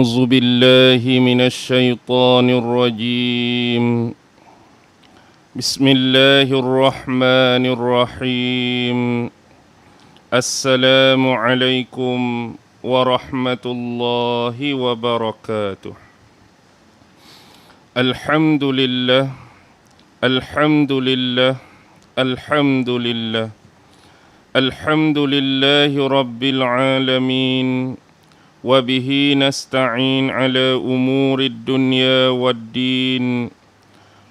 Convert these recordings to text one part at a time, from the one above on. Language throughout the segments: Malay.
أعوذ بالله من الشيطان الرجيم بسم الله الرحمن الرحيم السلام عليكم ورحمة الله وبركاته الحمد لله الحمد لله الحمد لله الحمد لله رب العالمين وبه نستعين على أمور الدنيا والدين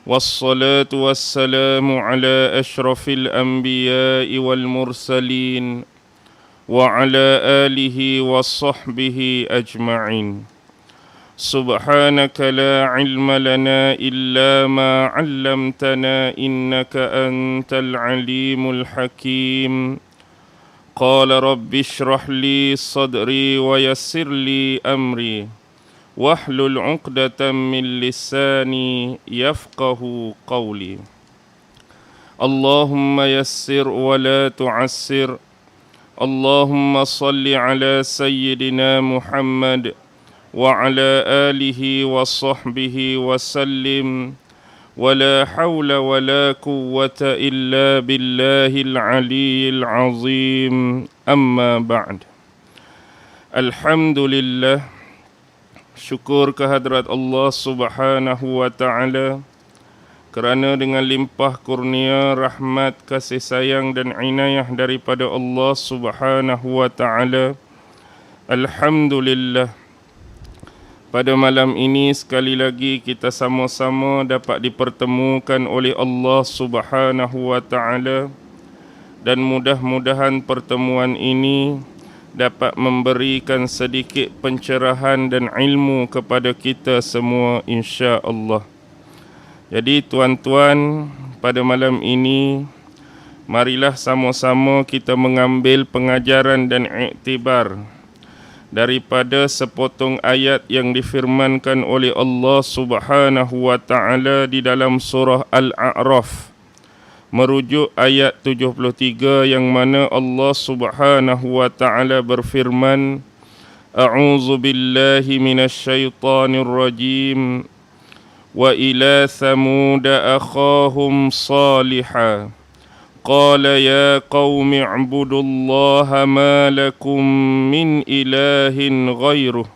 والصلاة والسلام على أشرف الأنبياء والمرسلين وعلى آله وصحبه أجمعين سبحانك لا علم لنا إلا ما علمتنا إنك أنت العليم الحكيم قال رب اشرح لي صدري ويسر لي أمري واحلل عقدة من لساني يفقه قولي اللهم يسر ولا تعسر اللهم صل على سيدنا محمد وعلى آله وصحبه وسلم ولا حول ولا قوة إلا بالله العلي العظيم أما بعد الحمد لله syukur kehadrat Allah Subhanahu wa taala kerana dengan limpah kurnia rahmat kasih sayang dan inayah daripada Allah Subhanahu wa taala, alhamdulillah pada malam ini sekali lagi kita sama-sama dapat dipertemukan oleh Allah Subhanahu wa taala, dan mudah-mudahan pertemuan ini dapat memberikan sedikit pencerahan dan ilmu kepada kita semua insya-Allah. Jadi tuan-tuan, pada malam ini marilah sama-sama kita mengambil pengajaran dan iktibar daripada sepotong ayat yang difirmankan oleh Allah Subhanahu wa taala di dalam surah Al-A'raf, merujuk ayat 73 yang mana Allah Subhanahu wa taala berfirman, A'udzu billahi minasyaitonir rajim, wa ila thamud akhahum salihah قال يا قوم اعبدوا الله ما لكم من إله غيره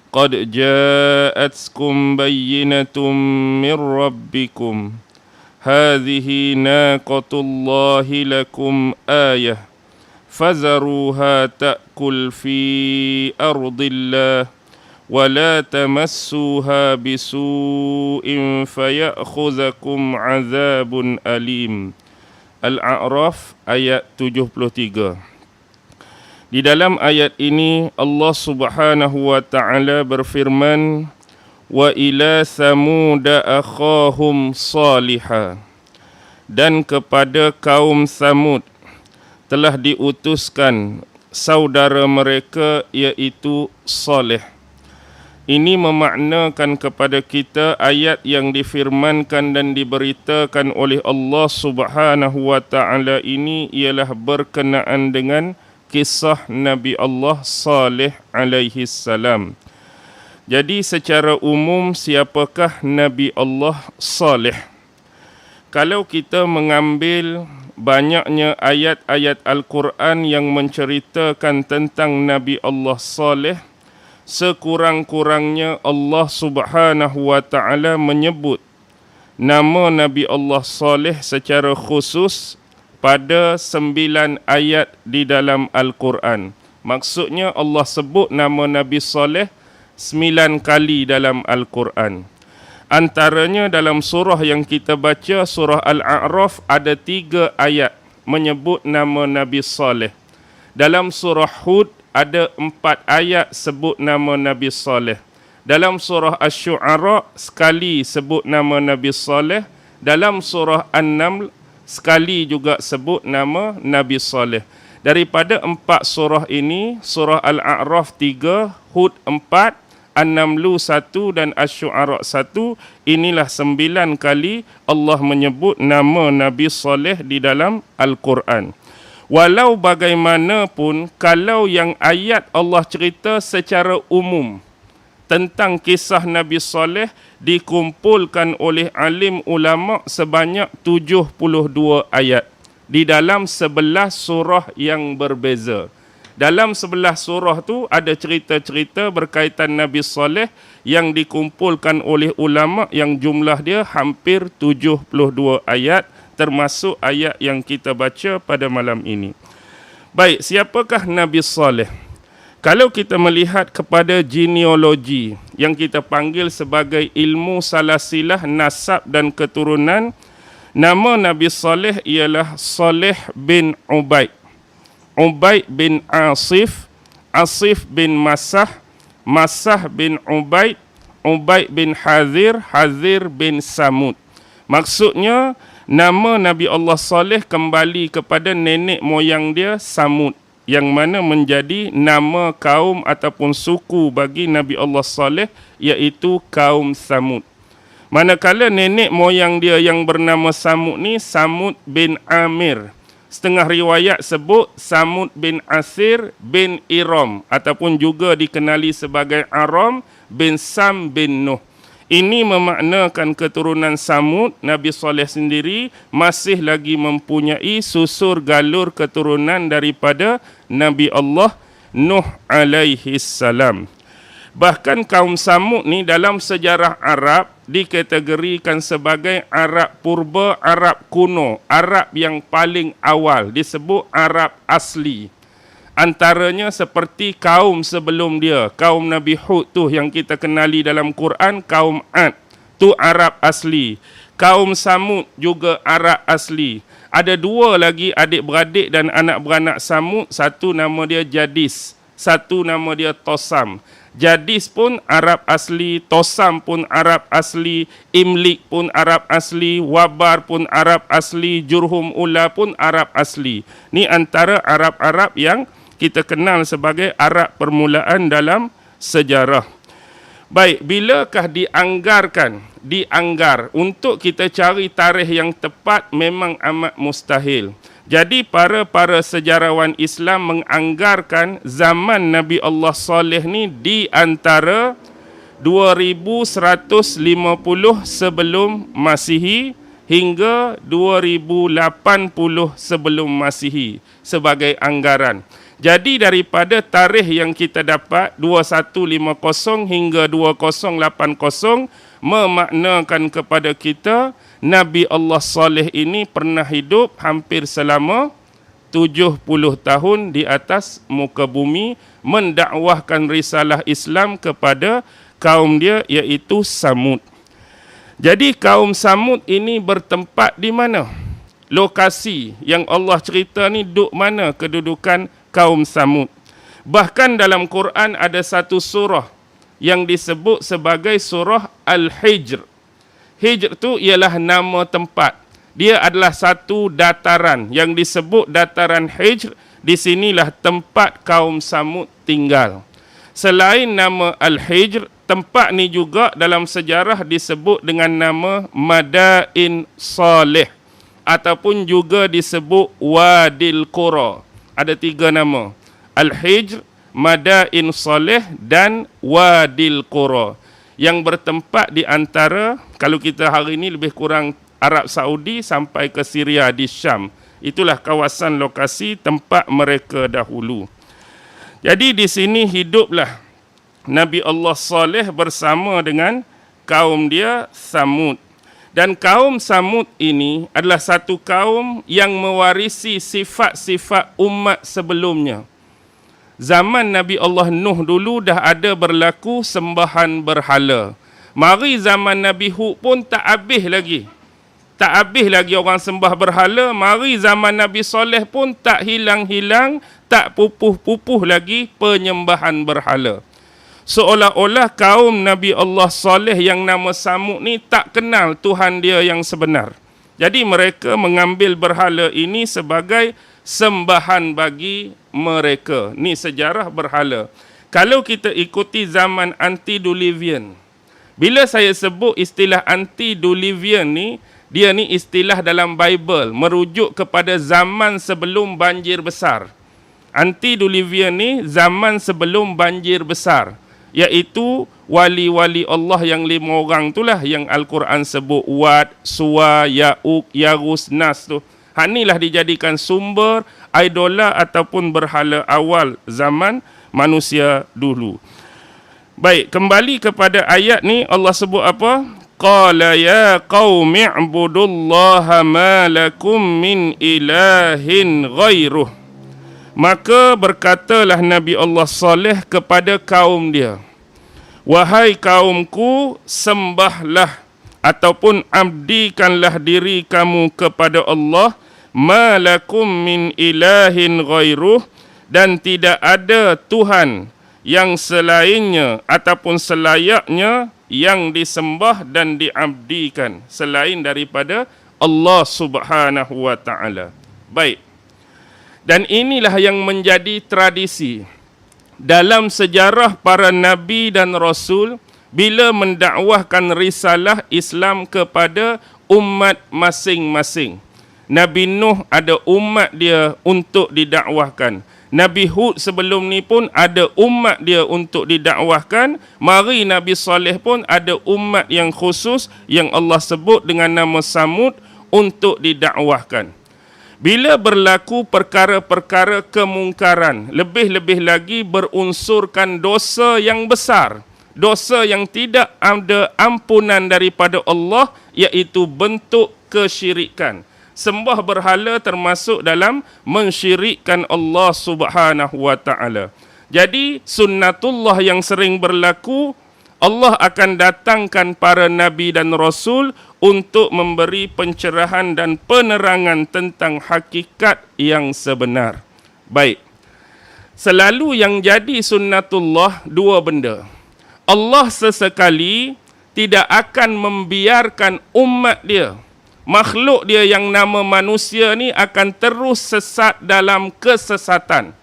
قد جاءتكم بينة من ربكم هذه ناقة الله لكم آية فذروها تأكل في أرض الله ولا تمسوها بسوء فيأخذكم عذاب أليم. Al-A'raf ayat 73. Di dalam ayat ini Allah Subhanahu wa taala berfirman, wa ila thamud akhahum salihah, dan kepada kaum Thamud telah diutuskan saudara mereka iaitu Saleh. Ini memaknakan kepada kita ayat yang difirmankan dan diberitakan oleh Allah Subhanahu wa taala ini ialah berkenaan dengan kisah Nabi Allah Saleh alaihi salam. Jadi secara umum, siapakah Nabi Allah Saleh? Kalau kita mengambil banyaknya ayat-ayat Al-Quran yang menceritakan tentang Nabi Allah Saleh, sekurang-kurangnya Allah Subhanahu wa taala menyebut nama Nabi Allah Saleh secara khusus pada 9 ayat di dalam Al-Quran. Maksudnya Allah sebut nama Nabi Saleh 9 kali dalam Al-Quran. Antaranya dalam surah yang kita baca, surah Al-A'raf, ada 3 ayat menyebut nama Nabi Saleh. Dalam surah Hud ada 4 ayat sebut nama Nabi Saleh. Dalam surah Asy-Syu'ara sekali sebut nama Nabi Saleh. Dalam surah An-Naml sekali juga sebut nama Nabi Saleh. Daripada 4 surah ini, surah Al-A'raf 3, Hud 4, An-Naml 1 dan Asy-Syu'ara 1, inilah 9 kali Allah menyebut nama Nabi Saleh di dalam Al-Quran. Walau bagaimanapun, kalau yang ayat Allah cerita secara umum, tentang kisah Nabi Saleh dikumpulkan oleh alim ulama sebanyak 72 ayat di dalam 11 surah yang berbeza. Dalam 11 surah tu ada cerita-cerita berkaitan Nabi Saleh yang dikumpulkan oleh ulama yang jumlah dia hampir 72 ayat, termasuk ayat yang kita baca pada malam ini. Baik, siapakah Nabi Saleh? Kalau kita melihat kepada genealogi yang kita panggil sebagai ilmu salasilah nasab dan keturunan, nama Nabi Saleh ialah Saleh bin Ubaid, Ubaid bin Asif, Asif bin Masah, Masah bin Ubaid, Ubaid bin Hazir, Hazir bin Samud. Maksudnya, nama Nabi Allah Saleh kembali kepada nenek moyang dia Samud, yang mana menjadi nama kaum ataupun suku bagi Nabi Allah Saleh, iaitu kaum Samud. Manakala nenek moyang dia yang bernama Samud ni Samud bin Amir. Setengah riwayat sebut Samud bin Asir bin Iram ataupun juga dikenali sebagai Aram bin Sam bin Nuh. Ini memaknakan keturunan Samud, Nabi Saleh sendiri masih lagi mempunyai susur galur keturunan daripada Nabi Allah Nuh alaihi salam. Bahkan kaum Samud ni dalam sejarah Arab dikategorikan sebagai Arab purba, Arab kuno, Arab yang paling awal, disebut Arab asli. Antaranya seperti kaum sebelum dia, kaum Nabi Hud tu yang kita kenali dalam Quran, kaum Ad, tu Arab asli. Kaum Samud juga Arab asli. Ada dua lagi adik-beradik dan anak beranak Samud, satu nama dia Jadis, satu nama dia Tosam. Jadis pun Arab asli, Tosam pun Arab asli, Imlik pun Arab asli, Wabar pun Arab asli, Jurhum Ula pun Arab asli. Ni antara Arab-Arab yang kita kenal sebagai Arab permulaan dalam sejarah. Baik, bilakah dianggar untuk kita cari tarikh yang tepat memang amat mustahil. Jadi para sejarawan Islam menganggarkan zaman Nabi Allah Saleh ni di antara 2150 sebelum Masihi hingga 2080 sebelum Masihi sebagai anggaran. Jadi daripada tarikh yang kita dapat 2150 hingga 2080 memaknakan kepada kita Nabi Allah Saleh ini pernah hidup hampir selama 70 tahun di atas muka bumi mendakwahkan risalah Islam kepada kaum dia iaitu Samud. Jadi kaum Samud ini bertempat di mana? Lokasi yang Allah cerita ni duduk mana kedudukan kaum Samud. Bahkan dalam Quran ada satu surah yang disebut sebagai surah Al-Hijr. Hijr tu ialah nama tempat. Dia adalah satu dataran yang disebut dataran Hijr. Di sinilah tempat kaum Samud tinggal. Selain nama Al-Hijr, tempat ni juga dalam sejarah disebut dengan nama Madain Saleh ataupun juga disebut Wadil Qura. Ada tiga nama, Al-Hijr, Madain Saleh dan Wadil Qura, yang bertempat di antara, kalau kita hari ini lebih kurang Arab Saudi sampai ke Syria di Syam. Itulah kawasan lokasi tempat mereka dahulu. Jadi di sini hiduplah Nabi Allah Saleh bersama dengan kaum dia Samud. Dan kaum Samud ini adalah satu kaum yang mewarisi sifat-sifat umat sebelumnya. Zaman Nabi Allah Nuh dulu dah ada berlaku sembahan berhala. Mari zaman Nabi Hud pun tak habis lagi. Tak habis lagi orang sembah berhala. Mari zaman Nabi Saleh pun tak hilang-hilang, tak pupuh-pupuh lagi penyembahan berhala. Seolah-olah kaum Nabi Allah Saleh yang nama Samud ni tak kenal Tuhan dia yang sebenar. Jadi mereka mengambil berhala ini sebagai sembahan bagi mereka. Ni sejarah berhala. Kalau kita ikuti zaman antediluvian, bila saya sebut istilah antediluvian ni, dia ni istilah dalam Bible merujuk kepada zaman sebelum banjir besar. Antediluvian ni zaman sebelum banjir besar. iaitu wali-wali Allah yang 5 orang itulah yang Al-Quran sebut Wad, Suwa, Ya'uq, Yarus, Nas tu. Inilah dijadikan sumber idola ataupun berhala awal zaman manusia dulu. Baik, kembali kepada ayat ni, Allah sebut apa? Qala ya qaumi ibudullaha ma lakum min ilahin ghairuh. Maka berkatalah Nabi Allah Saleh kepada kaum dia, wahai kaumku, sembahlah ataupun abdikanlah diri kamu kepada Allah, ma lakum min ilahin ghairuh, dan tidak ada Tuhan yang selainnya ataupun selayaknya yang disembah dan diabdikan selain daripada Allah Subhanahu wa taala. Baik. Dan inilah yang menjadi tradisi dalam sejarah para nabi dan rasul bila mendakwahkan risalah Islam kepada umat masing-masing. Nabi Nuh ada umat dia untuk didakwahkan. Nabi Hud sebelum ni pun ada umat dia untuk didakwahkan. Mari Nabi Saleh pun ada umat yang khusus yang Allah sebut dengan nama Samud untuk didakwahkan. Bila berlaku perkara-perkara kemungkaran, lebih-lebih lagi berunsurkan dosa yang besar, dosa yang tidak ada ampunan daripada Allah, iaitu bentuk kesyirikan. Sembah berhala termasuk dalam mensyirikkan Allah Subhanahu wa taala. Jadi sunnatullah yang sering berlaku, Allah akan datangkan para nabi dan rasul untuk memberi pencerahan dan penerangan tentang hakikat yang sebenar. Baik. Selalu yang jadi sunnatullah dua benda. Allah sesekali tidak akan membiarkan umat dia, makhluk dia yang nama manusia ni akan terus sesat dalam kesesatan.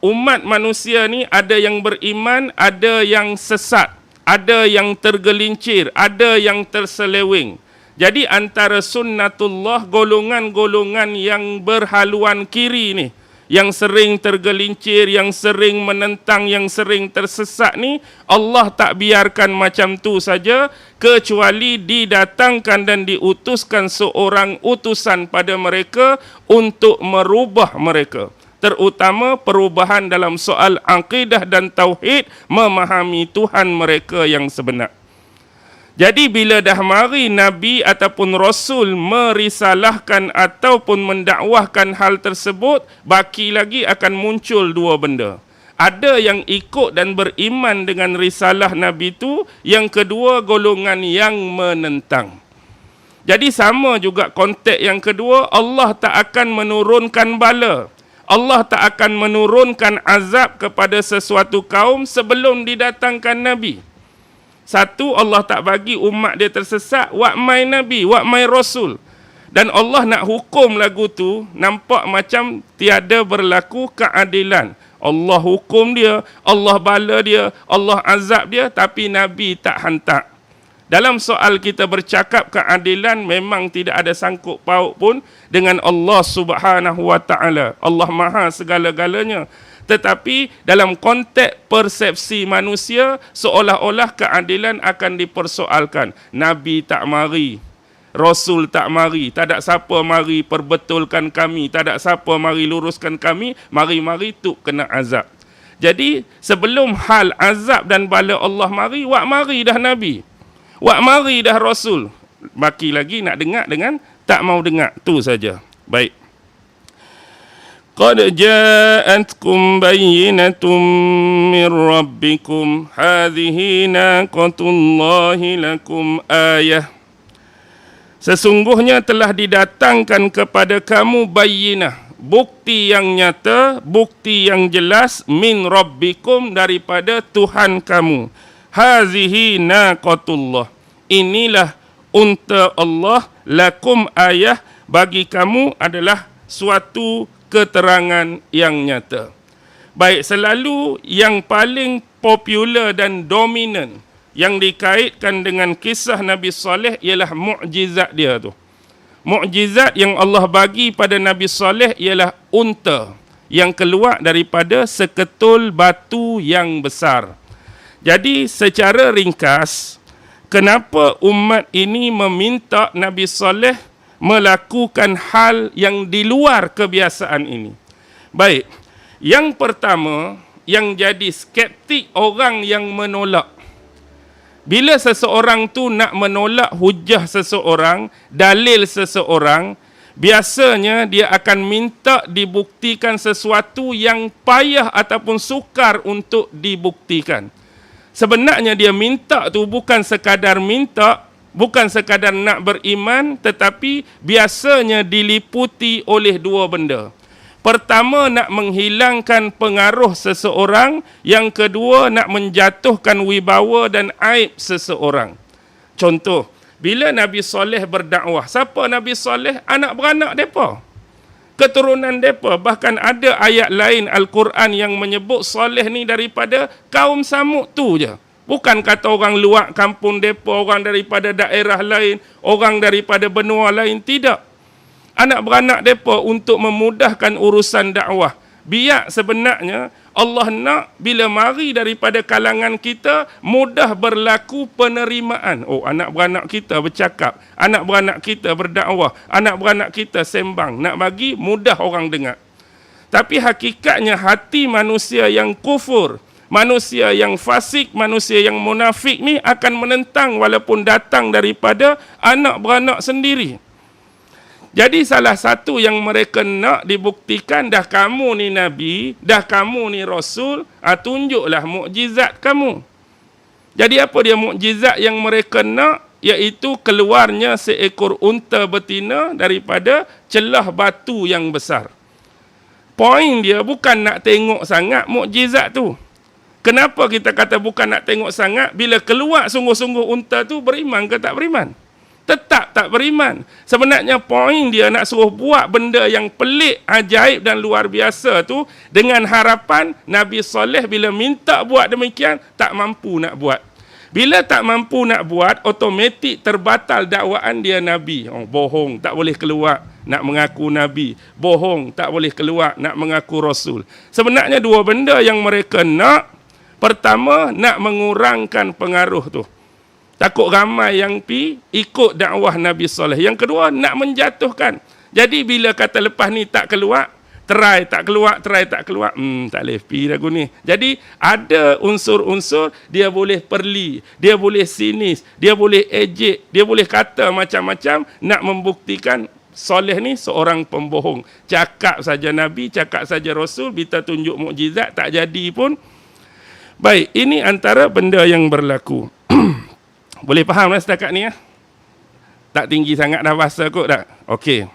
Umat manusia ni ada yang beriman, ada yang sesat, ada yang tergelincir, ada yang terseleweng. Jadi antara sunnatullah, golongan-golongan yang berhaluan kiri ni, yang sering tergelincir, yang sering menentang, yang sering tersesat ni, Allah tak biarkan macam tu saja, kecuali didatangkan dan diutuskan seorang utusan pada mereka untuk merubah mereka. Terutama perubahan dalam soal akidah dan tauhid, memahami Tuhan mereka yang sebenar. Jadi bila dah mari Nabi ataupun Rasul merisalahkan ataupun mendakwahkan hal tersebut, baki lagi akan muncul dua benda. Ada yang ikut dan beriman dengan risalah Nabi itu, yang kedua golongan yang menentang. Jadi sama juga konteks yang kedua, Allah tak akan menurunkan bala. Allah tak akan menurunkan azab kepada sesuatu kaum sebelum didatangkan Nabi. Satu, Allah tak bagi umat dia tersesat, wak mai Nabi, wak mai Rasul. Dan Allah nak hukum lagu tu, nampak macam tiada berlaku keadilan. Allah hukum dia, Allah bala dia, Allah azab dia, tapi Nabi tak hantar. Dalam soal kita bercakap keadilan, memang tidak ada sangkut paut pun dengan Allah Subhanahu wa taala. Allah Maha segala-galanya. Tetapi dalam konteks persepsi manusia, seolah-olah keadilan akan dipersoalkan. Nabi tak mari, Rasul tak mari, tak ada siapa mari perbetulkan kami, tak ada siapa mari luruskan kami, mari-mari tu kena azab. Jadi sebelum hal azab dan bala Allah mari, wak mari dah Nabi, wak mari dah Rasul. Baki lagi nak dengar dengan tak mau dengar, tu saja. Baik. Qad ja'atkum bayyinatun min rabbikum hadhihi naqatullahi lakum ayah. Sesungguhnya telah didatangkan kepada kamu bayyinah, bukti yang nyata, bukti yang jelas, min rabbikum, daripada Tuhan kamu. Hadhihi naqatullah, inilah unta Allah, lakum ayah, bagi kamu adalah suatu keterangan yang nyata. Baik, selalu yang paling popular dan dominan yang dikaitkan dengan kisah Nabi Saleh ialah mukjizat dia tu. Mukjizat yang Allah bagi pada Nabi Saleh ialah unta yang keluar daripada seketul batu yang besar. Jadi secara ringkas, kenapa umat ini meminta Nabi Saleh melakukan hal yang di luar kebiasaan ini? Baik, yang pertama, yang jadi skeptik orang yang menolak. Bila seseorang tu nak menolak hujah seseorang, dalil seseorang, biasanya dia akan minta dibuktikan sesuatu yang payah ataupun sukar untuk dibuktikan. Sebenarnya dia minta tu bukan sekadar minta, bukan sekadar nak beriman, tetapi biasanya diliputi oleh dua benda. Pertama, nak menghilangkan pengaruh seseorang. Yang kedua, nak menjatuhkan wibawa dan aib seseorang. Contoh, bila Nabi Saleh berdakwah, siapa Nabi Saleh? Anak beranak mereka, keturunan mereka. Bahkan ada ayat lain Al-Quran yang menyebut Saleh ni daripada kaum Samud tu je. Bukan kata orang luar kampung mereka, orang daripada daerah lain, orang daripada benua lain. Tidak. Anak beranak mereka untuk memudahkan urusan dakwah. Biar sebenarnya Allah nak bila mari daripada kalangan kita mudah berlaku penerimaan. Oh, anak beranak kita bercakap, anak beranak kita berdakwah, anak beranak kita sembang, nak bagi mudah orang dengar. Tapi hakikatnya hati manusia yang kufur, manusia yang fasik, manusia yang munafik ni akan menentang walaupun datang daripada anak beranak sendiri. Jadi salah satu yang mereka nak dibuktikan, dah kamu ni Nabi, dah kamu ni Rasul, tunjuklah mukjizat kamu. Jadi apa dia mukjizat yang mereka nak? Iaitu keluarnya seekor unta betina daripada celah batu yang besar. Poin dia bukan nak tengok sangat mukjizat tu. Kenapa kita kata bukan nak tengok sangat? Bila keluar sungguh-sungguh unta tu, beriman ke tak beriman? Tetap tak beriman. Sebenarnya poin dia nak suruh buat benda yang pelik, ajaib dan luar biasa tu dengan harapan Nabi Saleh bila minta buat demikian tak mampu nak buat. Bila tak mampu nak buat, automatik terbatal dakwaan dia Nabi. Oh, bohong, tak boleh keluar nak mengaku Nabi. Bohong, tak boleh keluar nak mengaku Rasul. Sebenarnya dua benda yang mereka nak. Pertama, nak mengurangkan pengaruh tu. Takut ramai yang ikut dakwah Nabi Saleh. Yang kedua, nak menjatuhkan. Jadi bila kata lepas ni tak keluar, try tak keluar, tak boleh pergi lagu ni. Jadi ada unsur-unsur, dia boleh perli, dia boleh sinis, dia boleh ejek, dia boleh kata macam-macam, nak membuktikan Saleh ni seorang pembohong. Cakap saja Nabi, cakap saja Rasul, kita tunjuk mukjizat, tak jadi pun. Baik, ini antara benda yang berlaku. Boleh faham lah setakat ni ya? Tak tinggi sangat dah bahasa kot tak? Okey.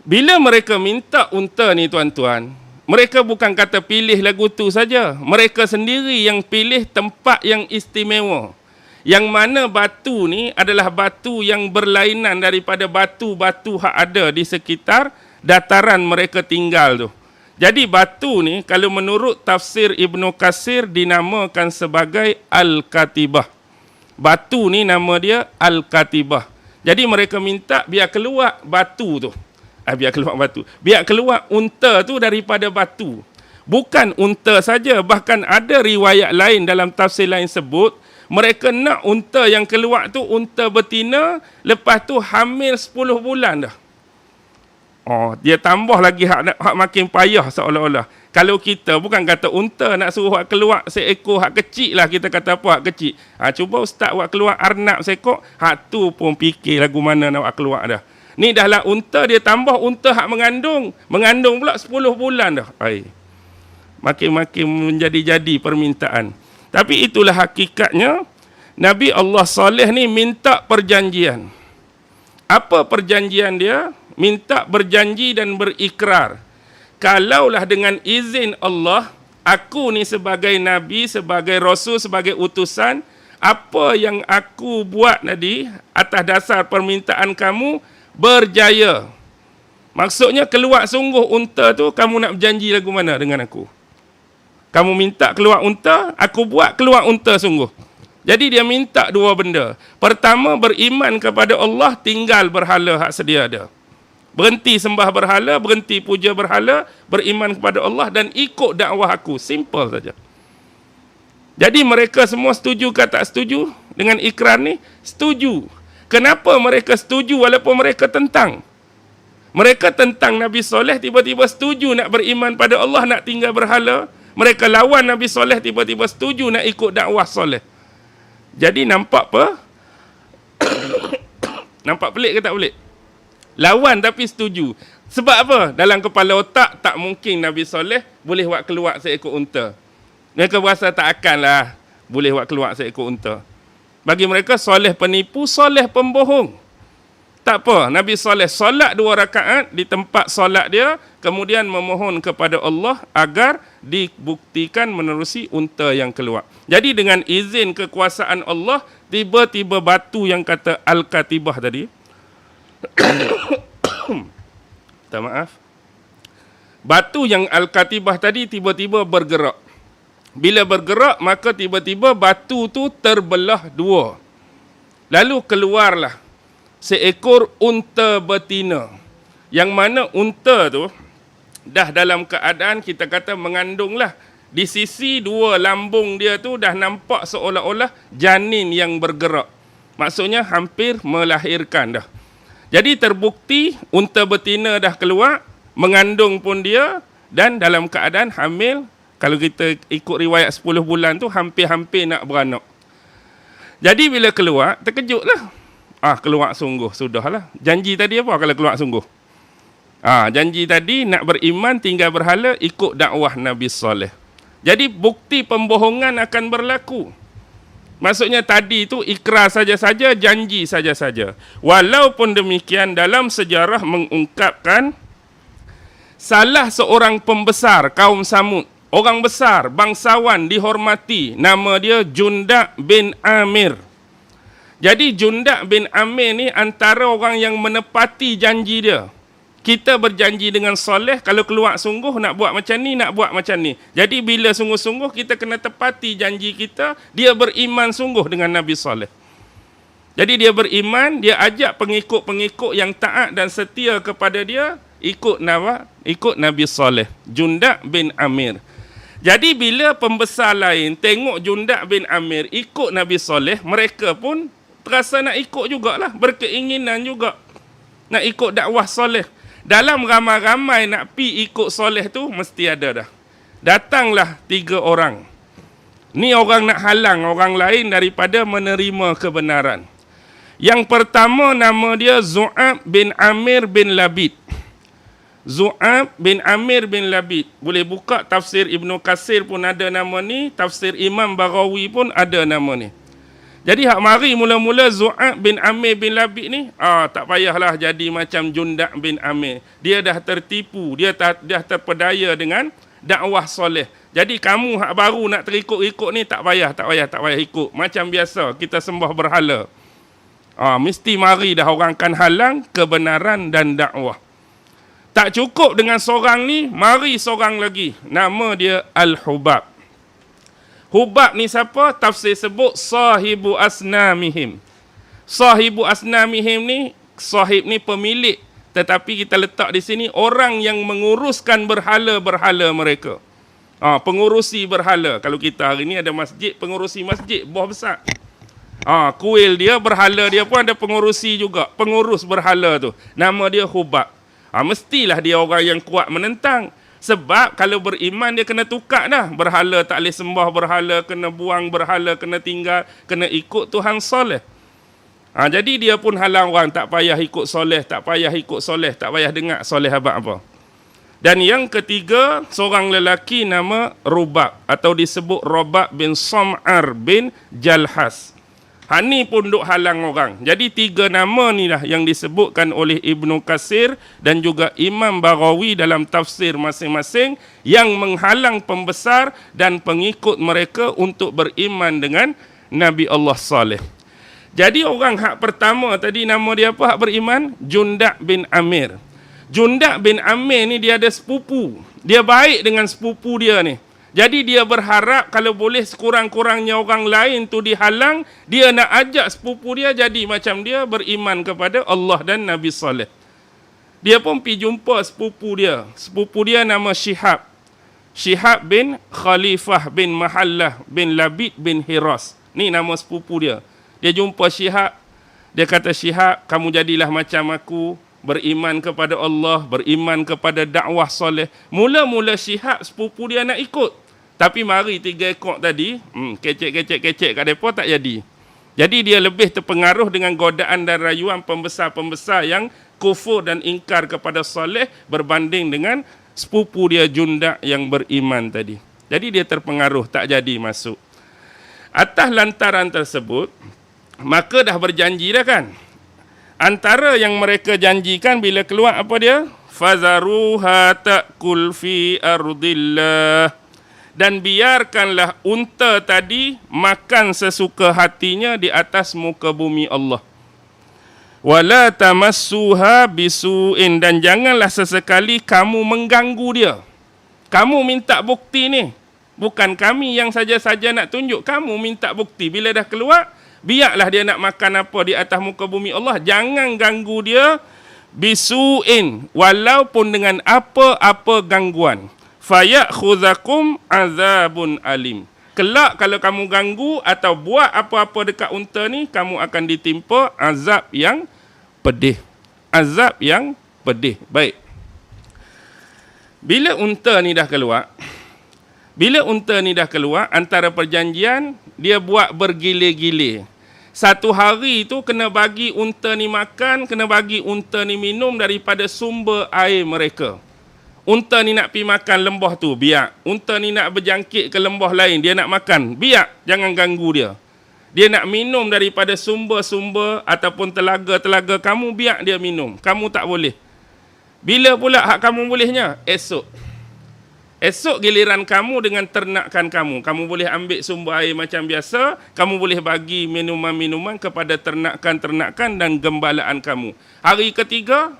Bila mereka minta unta ni tuan-tuan, mereka bukan kata pilih lagu tu saja. Mereka sendiri yang pilih tempat yang istimewa. Yang mana batu ni adalah batu yang berlainan daripada batu-batu hak ada di sekitar dataran mereka tinggal tu. Jadi batu ni kalau menurut tafsir Ibnu Katsir dinamakan sebagai Al-Katibah. Batu ni nama dia Al-Katibah. Jadi mereka minta biar keluar batu tu. Biar keluar unta tu daripada batu. Bukan unta saja, bahkan ada riwayat lain dalam tafsir lain sebut mereka nak unta yang keluar tu unta betina, lepas tu hamil 10 bulan dah. Oh, dia tambah lagi hak makin payah seolah-olah. Kalau kita bukan kata unta nak suruh hak keluar seekor hak kecil lah, kita kata apa hak kecil. Cuba ustaz buat keluar arnab seekor, hak tu pun fikir lagu mana nak buat keluar dah. Ni dah lah unta, dia tambah unta hak mengandung pula 10 bulan dah. Makin-makin menjadi-jadi permintaan. Tapi itulah hakikatnya, Nabi Allah Saleh ni minta perjanjian. Apa perjanjian dia? Minta berjanji dan berikrar. Kalaulah dengan izin Allah, aku ni sebagai Nabi, sebagai Rasul, sebagai utusan, apa yang aku buat tadi atas dasar permintaan kamu berjaya. Maksudnya keluar sungguh unta tu, kamu nak berjanji lagu mana dengan aku? Kamu minta keluar unta, aku buat keluar unta sungguh. Jadi dia minta dua benda. Pertama, beriman kepada Allah, tinggal berhala hak sedia ada. Berhenti sembah berhala, berhenti puja berhala, beriman kepada Allah dan ikut dakwah aku. Simple saja. Jadi mereka semua setuju ke tak setuju dengan ikrar ni? Setuju. Kenapa mereka setuju walaupun mereka tentang? Mereka tentang Nabi Soleh, tiba-tiba setuju nak beriman pada Allah, nak tinggal berhala. Mereka lawan Nabi Soleh, tiba-tiba setuju nak ikut dakwah Soleh. Jadi nampak apa? Nampak pelik ke tak pelik? Lawan tapi setuju. Sebab apa? Dalam kepala otak, tak mungkin Nabi Soleh boleh buat keluar seekor unta. Mereka berasa tak akanlah boleh buat keluar seekor unta. Bagi mereka, Soleh penipu, Soleh pembohong. Tak apa, Nabi Soleh solat 2 rakaat di tempat solat dia, kemudian memohon kepada Allah agar dibuktikan menerusi unta yang keluar. Jadi dengan izin kekuasaan Allah, tiba-tiba batu yang kata Al-Katibah tadi, minta maaf, batu yang Al-Katibah tadi tiba-tiba bergerak. Bila bergerak, maka tiba-tiba batu tu terbelah 2. Lalu keluarlah seekor unta betina. Yang mana unta tu dah dalam keadaan kita kata mengandunglah. Di sisi 2 lambung dia tu dah nampak seolah-olah janin yang bergerak. Maksudnya hampir melahirkan dah. Jadi terbukti unta betina dah keluar, mengandung pun dia dan dalam keadaan hamil. Kalau kita ikut riwayat 10 bulan tu hampir-hampir nak beranak. Jadi bila keluar, terkejutlah. Keluar sungguh, sudahlah. Janji tadi apa kalau keluar sungguh? Janji tadi nak beriman, tinggal berhala, ikut dakwah Nabi Soleh. Jadi bukti pembohongan akan berlaku. Maksudnya tadi itu ikrar saja-saja, janji saja-saja. Walaupun demikian, dalam sejarah mengungkapkan salah seorang pembesar kaum Samud, orang besar, bangsawan, dihormati, nama dia Jundak bin Amir. Jadi Jundak bin Amir ni antara orang yang menepati janji dia. Kita berjanji dengan Soleh, kalau keluar sungguh nak buat macam ni, nak buat macam ni. Jadi bila sungguh-sungguh kita kena tepati janji kita, dia beriman sungguh dengan Nabi Soleh. Jadi dia beriman, dia ajak pengikut-pengikut yang taat dan setia kepada dia, ikut Nabi Soleh, Jundak bin Amir. Jadi bila pembesar lain tengok Jundak bin Amir ikut Nabi Soleh, mereka pun terasa nak ikut jugalah, berkeinginan juga nak ikut dakwah Soleh. Dalam ramai-ramai nak pi ikut Soleh tu, mesti ada dah. Datanglah 3 orang. Ni orang nak halang orang lain daripada menerima kebenaran. Yang pertama nama dia Zu'ab bin Amir bin Labid. Zu'ab bin Amir bin Labid. Boleh buka tafsir Ibnu Katsir pun ada nama ni, tafsir Imam Baghawi pun ada nama ni. Jadi hak mari mula-mula Zu'ab bin Amir bin Labid ni, tak payahlah jadi macam Jundak bin Amir. Dia dah tertipu, dia dah terpedaya dengan dakwah Soleh. Jadi kamu hak baru nak terikut-ikut ni, tak payah ikut. Macam biasa kita sembah berhala. Mesti mari dah orang akan halang kebenaran dan dakwah. Tak cukup dengan seorang ni, mari seorang lagi. Nama dia Al-Hubab. Hubab ni siapa? Tafsir sebut sahibu asnamihim. Sahibu asnamihim ni, sahib ni pemilik. Tetapi kita letak di sini orang yang menguruskan berhala-berhala mereka. Pengurusi berhala. Kalau kita hari ni ada masjid, pengurusi masjid, buah besar. Kuil dia, berhala dia pun ada pengurusi juga. Pengurus berhala tu. Nama dia Hubab. Mestilah dia orang yang kuat menentang. Sebab kalau beriman dia kena tukar dah. Berhala tak boleh sembah berhala, kena buang berhala, kena tinggal, kena ikut Tuhan Soleh. Jadi dia pun halang orang, tak payah ikut Soleh, tak payah ikut Soleh, tak payah dengar Soleh apa. Dan yang ketiga, seorang lelaki nama Rubab atau disebut Rubab bin Sam'ar bin Jalhas. Ni pun duk halang orang. Jadi 3 nama ni lah yang disebutkan oleh Ibnu Katsir dan juga Imam Baghawi dalam tafsir masing-masing yang menghalang pembesar dan pengikut mereka untuk beriman dengan Nabi Allah Saleh. Jadi orang hak pertama tadi nama dia apa hak beriman? Jundak bin Amir. Jundak bin Amir ni dia ada sepupu. Dia baik dengan sepupu dia ni. Jadi dia berharap kalau boleh sekurang-kurangnya orang lain tu dihalang, dia nak ajak sepupu dia jadi macam dia, beriman kepada Allah dan Nabi Saleh. Dia pun pergi jumpa sepupu dia. Sepupu dia nama Syihab. Syihab bin Khalifah bin Mahallah bin Labid bin Hiras. Ni nama sepupu dia. Dia jumpa Syihab. Dia kata, Syihab, kamu jadilah macam aku. Beriman kepada Allah, beriman kepada dakwah soleh. Mula-mula Syihab sepupu dia nak ikut. Tapi mari 3 ekor tadi, kecek-kecek kat mereka tak jadi. Jadi dia lebih terpengaruh dengan godaan dan rayuan pembesar-pembesar yang kufur dan ingkar kepada soleh berbanding dengan sepupu dia Jundak yang beriman tadi. Jadi dia terpengaruh, tak jadi masuk. Atas lantaran tersebut, maka dah berjanji dah kan. Antara yang mereka janjikan bila keluar apa dia? Fazaruha ta'kul fi ardillah. Dan biarkanlah unta tadi makan sesuka hatinya di atas muka bumi Allah. Wala tamassuha bisu'in, dan janganlah sesekali kamu mengganggu dia. Kamu minta bukti ni. Bukan kami yang saja-saja nak tunjuk, kamu minta bukti. Bila dah keluar, biarlah dia nak makan apa di atas muka bumi Allah. Jangan ganggu dia bisu'in, walaupun dengan apa-apa gangguan. Fayakhudzakum azabun alim. Kelak kalau kamu ganggu atau buat apa-apa dekat unta ni, kamu akan ditimpa azab yang pedih. Azab yang pedih. Baik. Bila unta ni dah keluar, antara perjanjian, dia buat bergilir-gilir. Satu hari tu kena bagi unta ni makan, kena bagi unta ni minum daripada sumber air mereka. Unta ni nak pergi makan lembah tu, biar. Unta ni nak berjangkit ke lembah lain, dia nak makan, biar. Jangan ganggu dia. Dia nak minum daripada sumber-sumber ataupun telaga-telaga kamu, biar dia minum. Kamu tak boleh. Bila pula hak kamu bolehnya? Esok. Esok giliran kamu dengan ternakan kamu. Kamu boleh ambil sumber air macam biasa, kamu boleh bagi minuman-minuman kepada ternakan-ternakan dan gembalaan kamu. Hari ketiga,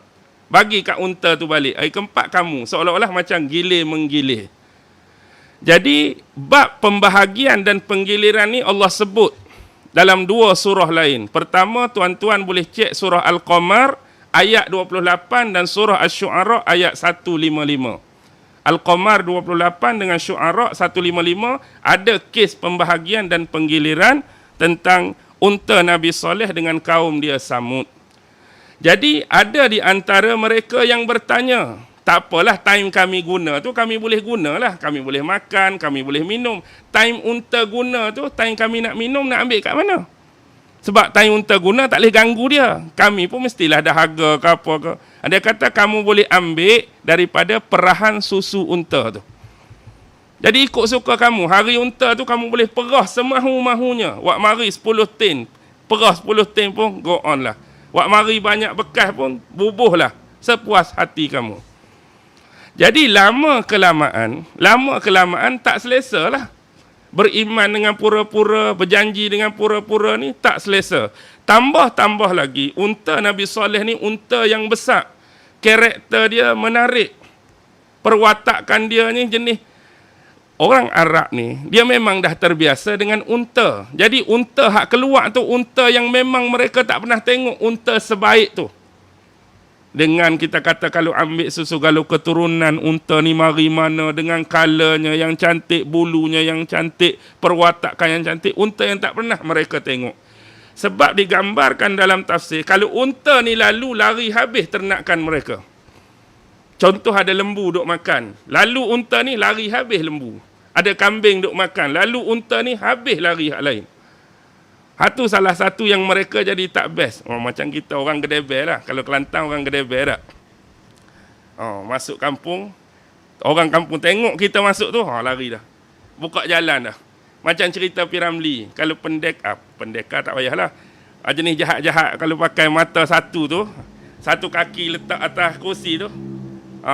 bagi kat unta tu balik. Hari keempat kamu. Seolah-olah macam gilir-menggilir. Jadi, bab pembahagian dan penggiliran ni Allah sebut dalam 2 surah lain. Pertama, tuan-tuan boleh cek surah Al-Qamar ayat 28 dan surah Asy-Syu'ara ayat 155. Al-Qamar 28 dengan Syu'ara 155 ada kes pembahagian dan penggiliran tentang unta Nabi Saleh dengan kaum dia Samud. Jadi ada di antara mereka yang bertanya, tak apalah time kami guna tu, kami boleh gunalah. Kami boleh makan, kami boleh minum. Time unta guna tu, time kami nak minum, nak ambil kat mana? Sebab time unta guna tak boleh ganggu dia. Kami pun mestilah dahaga ke apa ke. Dia kata kamu boleh ambil daripada perahan susu unta tu. Jadi ikut suka kamu. Hari unta tu kamu boleh perah semahu-mahunya. Wak mari 10 tin. Perah 10 tin pun go on lah. Wak mari banyak bekas pun bubuhlah. Sepuas hati kamu. Jadi lama kelamaan tak selesa lah. Beriman dengan pura-pura, berjanji dengan pura-pura ni tak selesa. Tambah lagi, unta Nabi Saleh ni unta yang besar. Karakter dia menarik. Perwatakan dia ni jenis orang Arab ni, dia memang dah terbiasa dengan unta. Jadi unta hak keluar tu, unta yang memang mereka tak pernah tengok unta sebaik tu. Dengan kita kata kalau ambil susu galuh keturunan unta ni mari mana dengan colornya yang cantik, bulunya yang cantik, perwatakan yang cantik, unta yang tak pernah mereka tengok. Sebab digambarkan dalam tafsir, kalau unta ni lalu lari habis ternakan mereka. Contoh ada lembu duk makan, lalu unta ni lari habis lembu. Ada kambing duk makan, lalu unta ni habis lari hak lain. Itu salah satu yang mereka jadi tak best. Macam kita orang Gedebel lah. Kalau Kelantan orang Gedebel tak. Masuk kampung, orang kampung tengok kita masuk tu, lari dah. Buka jalan dah. Macam cerita Piramli. Kalau pendekar tak payahlah. Jenis jahat-jahat kalau pakai mata satu tu, satu kaki letak atas kursi tu.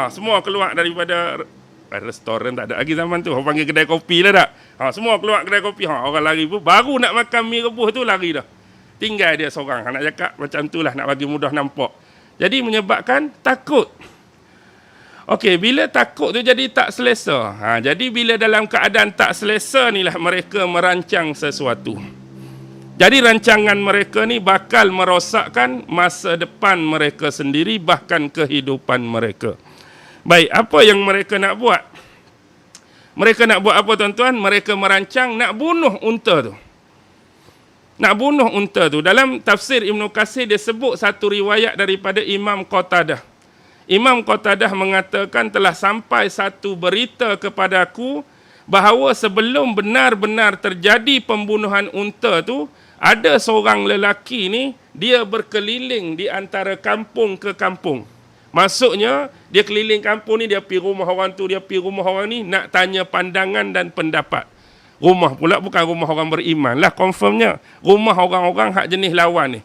Semua keluar daripada restoran, tak ada lagi zaman tu. Orang panggil kedai kopi lah tak. Semua keluar kedai kopi. Orang lari pun. Baru nak makan mi rebus tu lari dah. Tinggal dia seorang. Nak cakap macam tu lah. Nak bagi mudah nampak. Jadi menyebabkan takut. Okey, bila takut tu jadi tak selesa. Jadi bila dalam keadaan tak selesa ni lah mereka merancang sesuatu. Jadi rancangan mereka ni bakal merosakkan masa depan mereka sendiri, bahkan kehidupan mereka. Baik, apa yang mereka nak buat? Mereka nak buat apa tuan-tuan? Mereka merancang nak bunuh unta tu. Nak bunuh unta tu. Dalam tafsir Ibn Katsir dia sebut satu riwayat daripada Imam Qatadah. Imam Qatadah mengatakan telah sampai satu berita kepadaku bahawa sebelum benar-benar terjadi pembunuhan unta tu, ada seorang lelaki ni, dia berkeliling di antara kampung ke kampung. Maksudnya, dia keliling kampung ni, dia pergi rumah orang tu, dia pergi rumah orang ni, nak tanya pandangan dan pendapat. Rumah pula bukan rumah orang beriman lah, confirmnya. Rumah orang-orang hak jenis lawan ni.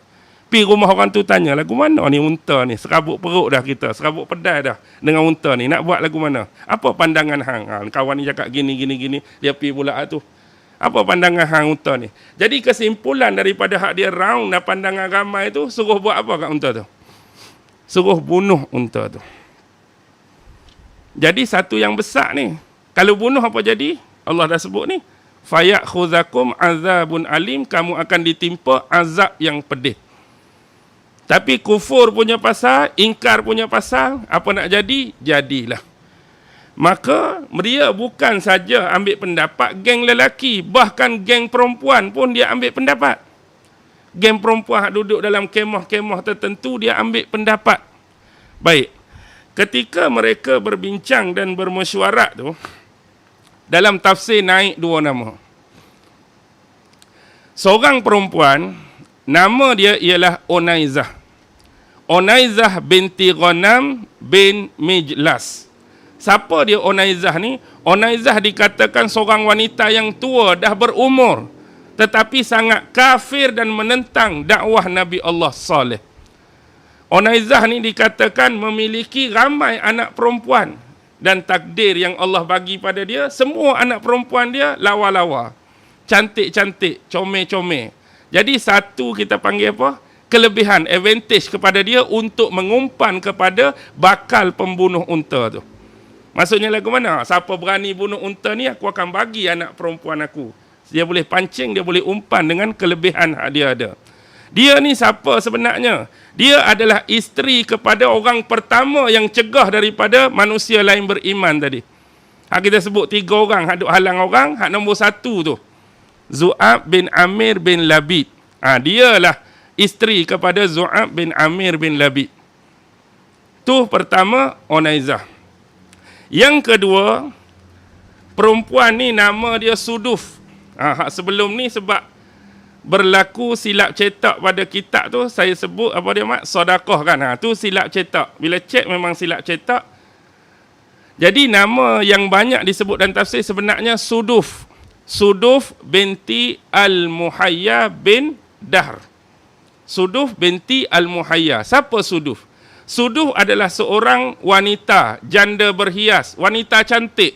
Pergi rumah orang tu tanya, lagu mana ni unta ni? Serabut perut dah kita, serabut pedai dah dengan unta ni. Nak buat lagu mana? Apa pandangan hang? Kawan ni cakap gini, dia pergi pula tu. Apa pandangan hang unta ni? Jadi kesimpulan daripada hak dia round dan pandangan ramai tu, suruh buat apa kat unta tu? Suruh bunuh unta tu. Jadi satu yang besar ni, kalau bunuh apa jadi? Allah dah sebut ni, fayakhuzakum azabun alim, kamu akan ditimpa azab yang pedih. Tapi kufur punya pasal, ingkar punya pasal, apa nak jadi? Jadilah. Maka dia bukan saja ambil pendapat geng lelaki, bahkan geng perempuan pun dia ambil pendapat. Geng perempuan duduk dalam kemah-kemah tertentu, dia ambil pendapat. Baik, ketika mereka berbincang dan bermesyuarat tu, dalam tafsir naik dua nama. Seorang perempuan, nama dia ialah Unaizah. Unaizah binti Ghanam bin Mijlas. Siapa dia Unaizah ni? Unaizah dikatakan seorang wanita yang tua, dah berumur, tetapi sangat kafir dan menentang dakwah Nabi Allah Saleh. Unaizah ni dikatakan memiliki ramai anak perempuan, dan takdir yang Allah bagi pada dia, semua anak perempuan dia lawa-lawa, cantik-cantik, comel-comel. Jadi satu kita panggil apa? Kelebihan, advantage kepada dia untuk mengumpan kepada bakal pembunuh unta tu. Maksudnya lagu mana? Siapa berani bunuh unta ni, aku akan bagi anak perempuan aku. Dia boleh pancing, dia boleh umpan dengan kelebihan dia ada. Dia ni siapa sebenarnya? Dia adalah isteri kepada orang pertama yang cegah daripada manusia lain beriman tadi. Hak kita sebut 3 orang, hak duk halang orang. Hak nombor 1 tu, Zu'ab bin Amir bin Labid. Dialah isteri kepada Zu'ab bin Amir bin Labid. Tu pertama, Unaizah. Yang kedua, perempuan ni nama dia Suduf. Hak sebelum ni sebab berlaku silap cetak pada kitab tu, saya sebut apa dia mak? Sedekah kan. Tu silap cetak. Bila cek memang silap cetak. Jadi nama yang banyak disebut dalam tafsir sebenarnya Suduf. Suduf binti Al-Muhayya bin Dahr. Suduf binti Al-Muhayya. Siapa Suduf? Suduf adalah seorang wanita, janda berhias, wanita cantik.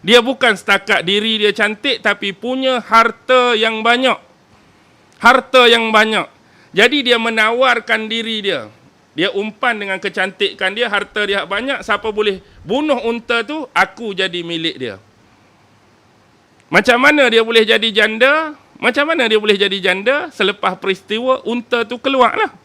Dia bukan setakat diri dia cantik, tapi punya harta yang banyak. Harta yang banyak. Jadi dia menawarkan diri dia. Dia umpan dengan kecantikan dia, harta dia banyak, siapa boleh bunuh unta tu, aku jadi milik dia. Macam mana dia boleh jadi janda? Macam mana dia boleh jadi janda? Selepas peristiwa, unta tu keluarlah.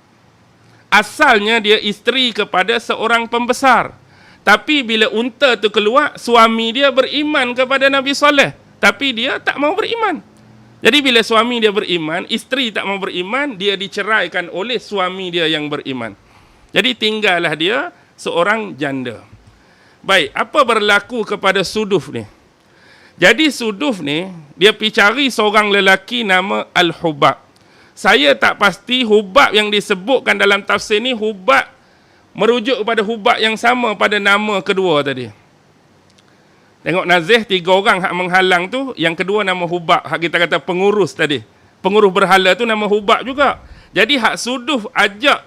Asalnya dia isteri kepada seorang pembesar. Tapi bila unta tu keluar, suami dia beriman kepada Nabi Saleh. Tapi dia tak mau beriman. Jadi bila suami dia beriman, isteri tak mau beriman, dia diceraikan oleh suami dia yang beriman. Jadi tinggallah dia seorang janda. Baik, apa berlaku kepada Suduf ni? Jadi Suduf ni, dia pergi cari seorang lelaki nama Al-Hubab. Saya tak pasti Hubab yang disebutkan dalam tafsir ni, Hubab merujuk kepada Hubab yang sama pada nama kedua tadi. Tengok Nazih, 3 orang hak menghalang tu, yang kedua nama Hubab, hak kita kata pengurus tadi. Pengurus berhala tu nama Hubab juga. Jadi hak Suduf ajak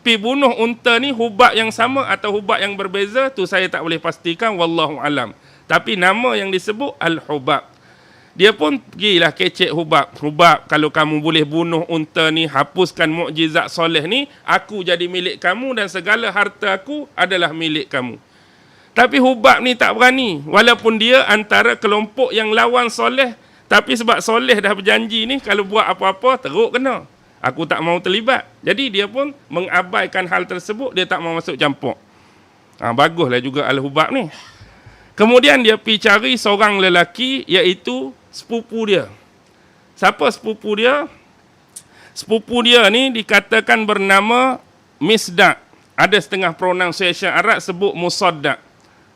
pi bunuh unta ni Hubab yang sama atau Hubab yang berbeza, tu saya tak boleh pastikan, wallahu alam. Tapi nama yang disebut Al-Hubab. Dia pun pergilah kecek Hubab. Hubab, kalau kamu boleh bunuh unta ni, hapuskan mukjizat soleh ni, aku jadi milik kamu dan segala harta aku adalah milik kamu. Tapi Hubab ni tak berani. Walaupun dia antara kelompok yang lawan soleh, Tapi sebab soleh dah berjanji ni, kalau buat apa-apa, teruk kena. Aku tak mau terlibat. Jadi dia pun mengabaikan hal tersebut, dia tak mau masuk campur. Baguslah juga Al-Hubab ni. Kemudian dia pergi cari seorang lelaki, iaitu sepupu dia. Siapa sepupu dia? Sepupu dia ni dikatakan bernama Misdaq. Ada setengah pronunciation Arab sebut Musaddaq.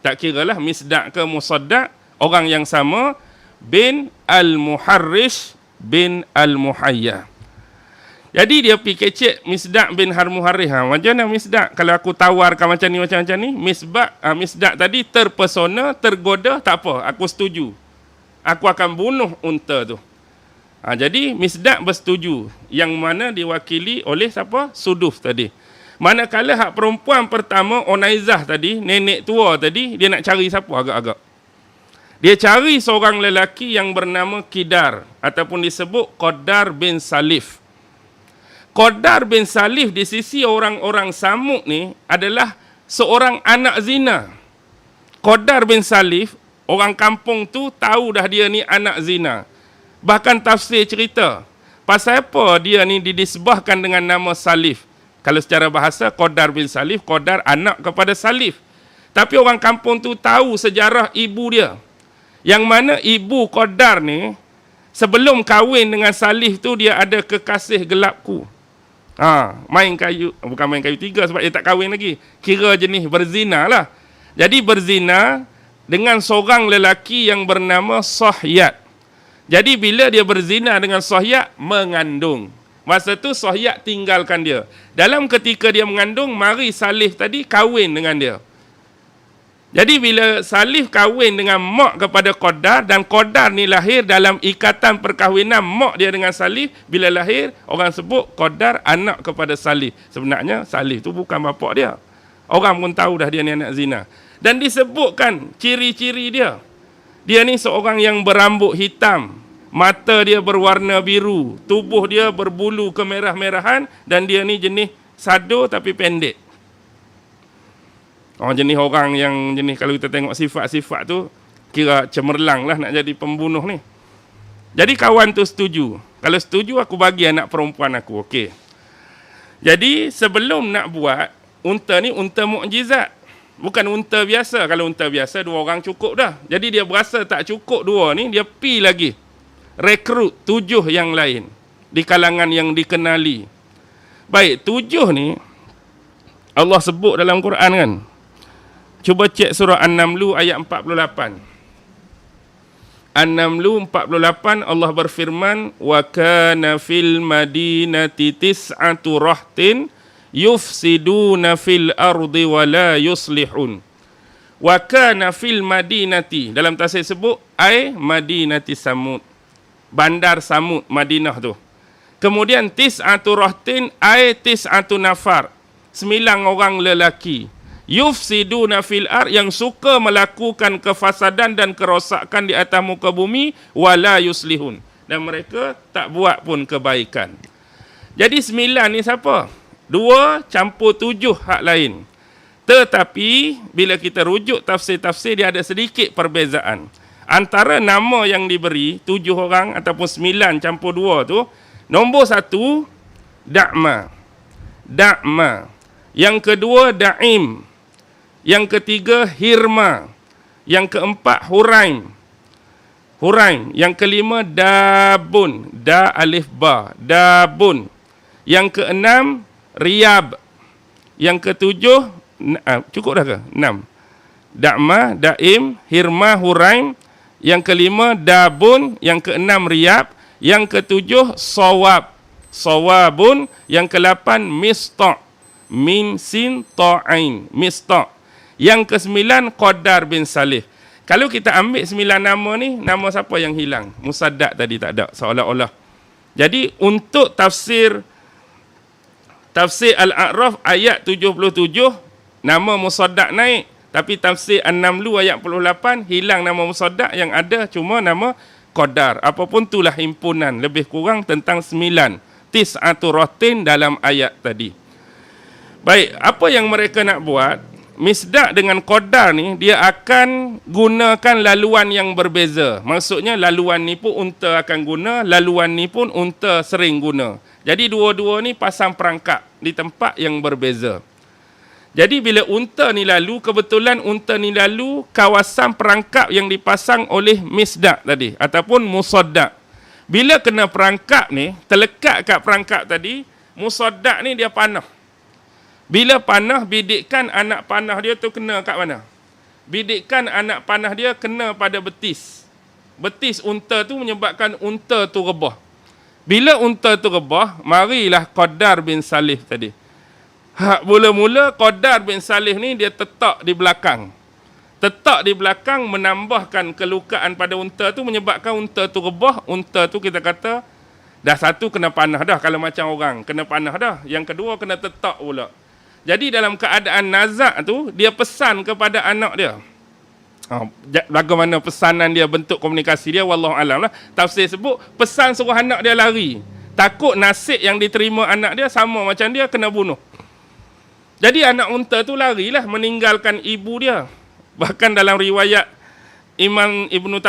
Tak kiralah Misdaq ke Musaddaq, orang yang sama, bin Al-Muharrish bin Al-Muhayya. Jadi dia pergi kecek Misdaq bin Al-Muharrish. Macam mana Misdaq? Kalau aku tawarkan macam ni, Misdaq tadi terpesona, tergoda, tak apa, aku setuju. Aku akan bunuh unta tu. Jadi Misdaq bersetuju, yang mana diwakili oleh siapa? Suduf tadi. Manakala hak perempuan pertama, Onaizah tadi, nenek tua tadi, dia nak cari siapa agak-agak? Dia cari seorang lelaki yang bernama Kidar, ataupun disebut Qadar bin Salif. Qadar bin Salif di sisi orang-orang Samud ni adalah seorang anak zina. Qadar bin Salif, orang kampung tu tahu dah dia ni anak zina. Bahkan tafsir cerita, pasal apa dia ni didisbahkan dengan nama Salif? Kalau secara bahasa, Qadar bin Salif, Qadar anak kepada Salif. Tapi orang kampung tu tahu sejarah ibu dia. Yang mana ibu Qadar ni, sebelum kahwin dengan Salif tu, dia ada kekasih gelapku. Main kayu, bukan main kayu tiga sebab dia tak kahwin lagi. Kira jenis berzina lah. Jadi berzina dengan seorang lelaki yang bernama Sahyat. Jadi bila dia berzina dengan Sahyat, mengandung. Masa tu Sahyat tinggalkan dia. Dalam ketika dia mengandung, mari Salif tadi kahwin dengan dia. Jadi bila Salif kahwin dengan mak kepada Qadar, dan Qadar ni lahir dalam ikatan perkahwinan mak dia dengan Salif, bila lahir, orang sebut Qadar anak kepada Salif. Sebenarnya Salif tu bukan bapak dia. Orang pun tahu dah dia ni anak zina. Dan disebutkan ciri-ciri dia. Dia ni seorang yang berambut hitam, mata dia berwarna biru, tubuh dia berbulu kemerah-merahan, dan dia ni jenis sado tapi pendek. Jenis orang yang jenis, kalau kita tengok sifat-sifat tu, kira cemerlang lah nak jadi pembunuh ni. Jadi kawan tu setuju. Kalau setuju, aku bagi anak perempuan aku. Okey. Jadi sebelum nak buat, unta ni unta mukjizat. Bukan unta biasa. Kalau unta biasa, 2 orang cukup dah. Jadi dia berasa tak cukup 2 ni, dia pi lagi. Rekrut 7 yang lain. Di kalangan yang dikenali. Baik, 7 ni, Allah sebut dalam Quran kan. Cuba cek surah An-Naml ayat 48. An-Naml 48, Allah berfirman, wa kana fil madinati tis'atu rahtin yufsiduna fil ardi wa la yuslihun. Wa kana fil madinati, dalam tafsir sebut ai Madinati Samud, bandar Samud, Madinah tu. Kemudian tis'atu rahtin ai tis'atu nafar, 9 orang lelaki. Yufsiduna fil ard, yang suka melakukan kefasadan dan kerosakan di atas muka bumi, wala yuslihun, dan mereka tak buat pun kebaikan. Jadi 9 ni siapa? 2 campur 7 hak lain. Tetapi bila kita rujuk tafsir-tafsir, dia ada sedikit perbezaan. Antara nama yang diberi 7 orang ataupun 9 campur 2 tu, nombor 1 Da'ma. Da'ma. Yang kedua Da'im. Yang ketiga Hirma. Yang keempat Huraim. Huraim. Yang kelima Dabun. Da alif ba. Dabun. Yang keenam Riyab. Yang ketujuh, cukup dah ke? 6. Da'ma, Da'im, Hirma, Huraim. Yang kelima Dabun. Yang keenam Riyab. Yang ketujuh Sawab. Sawabun. Yang ke-8 Mista'. Mim sin ta'ain. Mista'. Yang ke-9 Qadar bin Salif. Kalau kita ambil 9 nama ni, nama siapa yang hilang? Musaddaq tadi tak ada, seolah-olah. Jadi untuk tafsir Al-A'raf ayat 77, nama Musaddaq naik. Tapi tafsir An-Naml ayat 48, hilang nama Musaddaq, yang ada cuma nama Qadar. Apapun itulah himpunan, lebih kurang tentang 9. Tis'atu rahtin dalam ayat tadi. Baik, apa yang mereka nak buat? Misdaq dengan Qadar ni dia akan gunakan laluan yang berbeza. Maksudnya laluan ni pun unta akan guna, laluan ni pun unta sering guna. Jadi dua-dua ni pasang perangkap di tempat yang berbeza. Jadi bila unta ni lalu, kebetulan unta ni lalu kawasan perangkap yang dipasang oleh Misdaq tadi ataupun Musaddaq. Bila kena perangkap ni, terlekat kat perangkap tadi, Musaddaq ni dia panah. Bila panah, bidikan anak panah dia tu kena kat mana? Bidikan anak panah dia kena pada betis. Betis unta tu menyebabkan unta tu rebah. Bila unta tu rebah, marilah Qadar bin Salih tadi. Mula-mula Qadar bin Salih ni dia tetak di belakang. Tetak di belakang menambahkan kelukaan pada unta tu menyebabkan unta tu rebah. Unta tu kita kata dah satu kena panah dah kalau macam orang. Kena panah dah. Yang kedua kena tetak pula. Jadi dalam keadaan nazak tu, dia pesan kepada anak dia. Bagaimana pesanan dia, bentuk komunikasi dia, wallahu alam lah. Tafsir sebut, pesan suruh anak dia lari. Takut nasib yang diterima anak dia sama macam dia, kena bunuh. Jadi anak unta tu larilah meninggalkan ibu dia. Bahkan dalam riwayat Imam Ibnu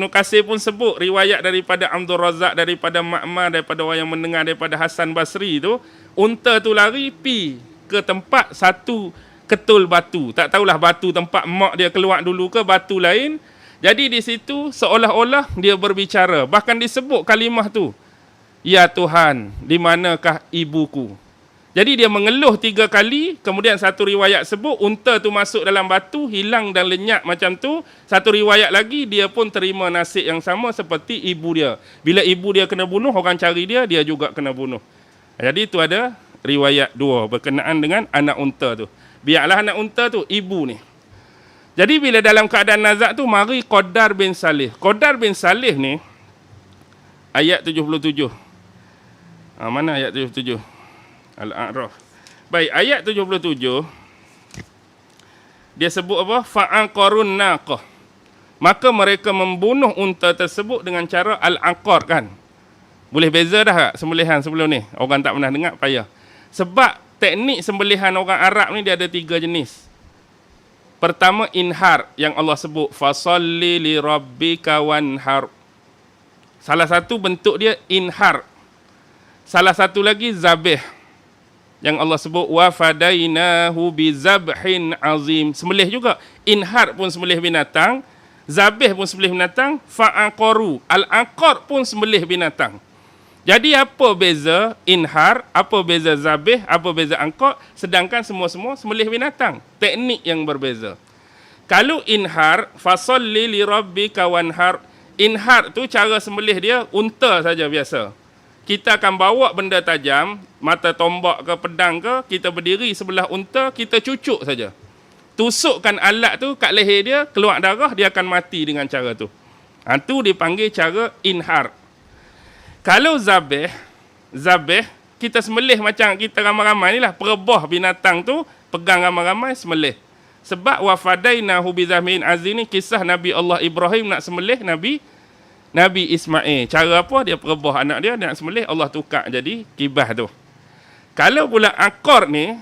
Katsir pun sebut, riwayat daripada Abdul Razak, daripada Ma'mar, daripada orang yang mendengar daripada Hasan Basri tu, unta tu lari pi ke tempat satu ketul batu. Tak tahulah batu tempat mak dia keluar dulu ke batu lain. Jadi di situ seolah-olah dia berbicara. Bahkan disebut kalimah tu. Ya Tuhan, di manakah ibuku? Jadi dia mengeluh 3 kali. Kemudian satu riwayat sebut unta tu masuk dalam batu, hilang dan lenyap macam tu. Satu riwayat lagi, dia pun terima nasib yang sama seperti ibu dia. Bila ibu dia kena bunuh, orang cari dia, dia juga kena bunuh. Jadi itu ada riwayat 2 berkenaan dengan anak unta tu. Biarlah anak unta tu ibu ni. Jadi bila dalam keadaan nazak tu, mari Qadar bin Salih. Qadar bin Salih ni ayat 77. Mana ayat 77? Al-A'raf. Baik, ayat 77 dia sebut apa? Fa'aqarun naqah. Maka mereka membunuh unta tersebut dengan cara al-aqar kan. Boleh beza dah tak sembelihan sebelum ni? Orang tak pernah dengar, payah. Sebab teknik sembelihan orang Arab ni dia ada 3 jenis. Pertama, inhar yang Allah sebut. Fasalli li rabbika wanhar. Salah satu bentuk dia inhar. Salah satu lagi zabih. Yang Allah sebut. Wa fadainahu bizabhin azim. Sembelih juga. Inhar pun sembelih binatang. Zabih pun sembelih binatang. Fa'aqaru. Al-aqar pun sembelih binatang. Jadi apa beza inhar, apa beza zabih, apa beza angkot, sedangkan semua-semua sembelih binatang. Teknik yang berbeza. Kalau inhar, fasalli li rabbika wanhar. Inhar tu cara sembelih dia unta saja biasa. Kita akan bawa benda tajam, mata tombak ke pedang ke, kita berdiri sebelah unta, kita cucuk saja. Tusukkan alat tu kat leher dia, keluar darah, dia akan mati dengan cara tu. Itu dipanggil cara inhar. Kalau zabih, kita sembelih macam kita ramai-ramai ni lah. Perebah binatang tu, pegang ramai-ramai, sembelih. Sebab wafadainahu bizahmin azim ni kisah Nabi Allah Ibrahim nak sembelih Nabi Ismail. Cara apa? Dia perebah anak dia nak sembelih, Allah tukar jadi kibah tu. Kalau pula akor ni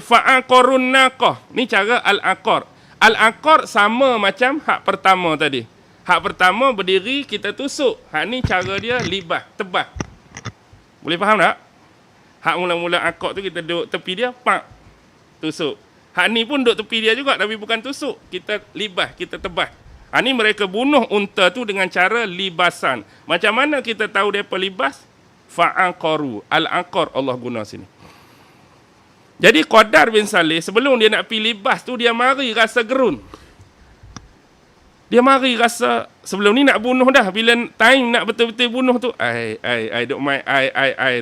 fa'aqarun naqah. Ni cara al-aqar. Al-aqar sama macam hak pertama tadi. Hak pertama berdiri kita tusuk. Hak ni cara dia libah, tebas. Boleh faham tak? Hak mula-mula akak tu kita duduk tepi dia, pak, tusuk. Hak ni pun duduk tepi dia juga tapi bukan tusuk. Kita libah, kita tebas. Hak ni mereka bunuh unta tu dengan cara libasan. Macam mana kita tahu dia pelibas? Fa'aqaru. Al-aqar Allah guna sini. Jadi Qadar bin Salih sebelum dia nak pilih libas tu dia mari rasa gerun. Dia mari rasa sebelum ni nak bunuh dah. Bila time nak betul-betul bunuh tu, duk main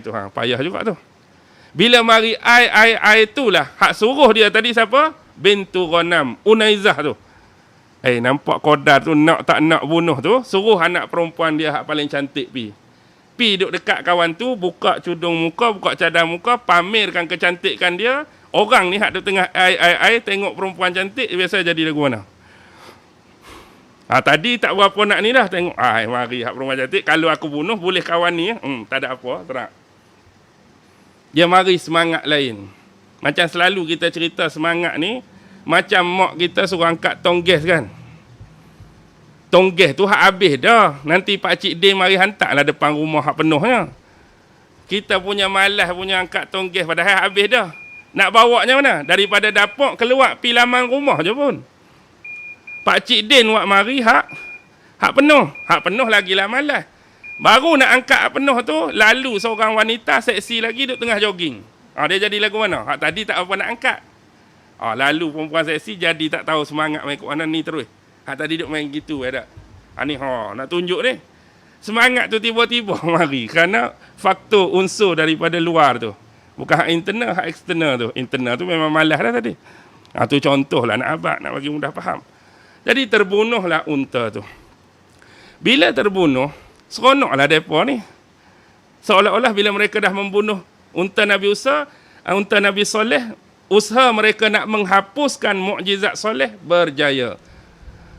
tu. Payah juga tu. Bila mari itulah. Hak suruh dia tadi siapa? Bintu Ghanam. Unaizah tu. Nampak Qadar tu nak tak nak bunuh tu. Suruh anak perempuan dia hak paling cantik pi. Pi duk dekat kawan tu, buka cudung muka, buka cadar muka, pamerkan kecantikan dia. Orang ni hak duk tengah tengok perempuan cantik, biasa jadi lagu mana? Tadi tak berapa nak ni dah tengok. Mari hak perempuan cantik. Kalau aku bunuh boleh kawan ni. Tak ada apa. Terang. Dia mari semangat lain. Macam selalu kita cerita semangat ni, macam mak kita suruh angkat tong gas kan. Tong gas tu hak habis dah. Nanti Pak Cik Din mari hantarlah depan rumah hak penuhnya. Kita punya malas punya angkat tong gas padahal habis dah. Nak bawanya mana? Daripada dapur keluar pi laman rumah je pun. Pak Cik Din buat mari hak penuh. Hak penuh lagilah malas. Baru nak angkat hak penuh tu, lalu seorang wanita seksi lagi duduk tengah jogging. Dia jadi lagu mana? Hak tadi tak apa nak angkat. Lalu perempuan seksi jadi tak tahu semangat main kat mana ni terus. Hak tadi duduk main gitu ada. Ni nak tunjuk ni. Semangat tu tiba-tiba mari kerana faktor unsur daripada luar tu. Bukan hak internal, hak eksternal tu. Internal tu memang malas dah tadi. Tu contohlah nak abad, nak bagi mudah faham. Jadi terbunuhlah unta tu. Bila terbunuh, seronoklah mereka ni. Seolah-olah bila mereka dah membunuh unta Nabi Musa, unta Nabi Soleh, usaha mereka nak menghapuskan mukjizat Soleh berjaya.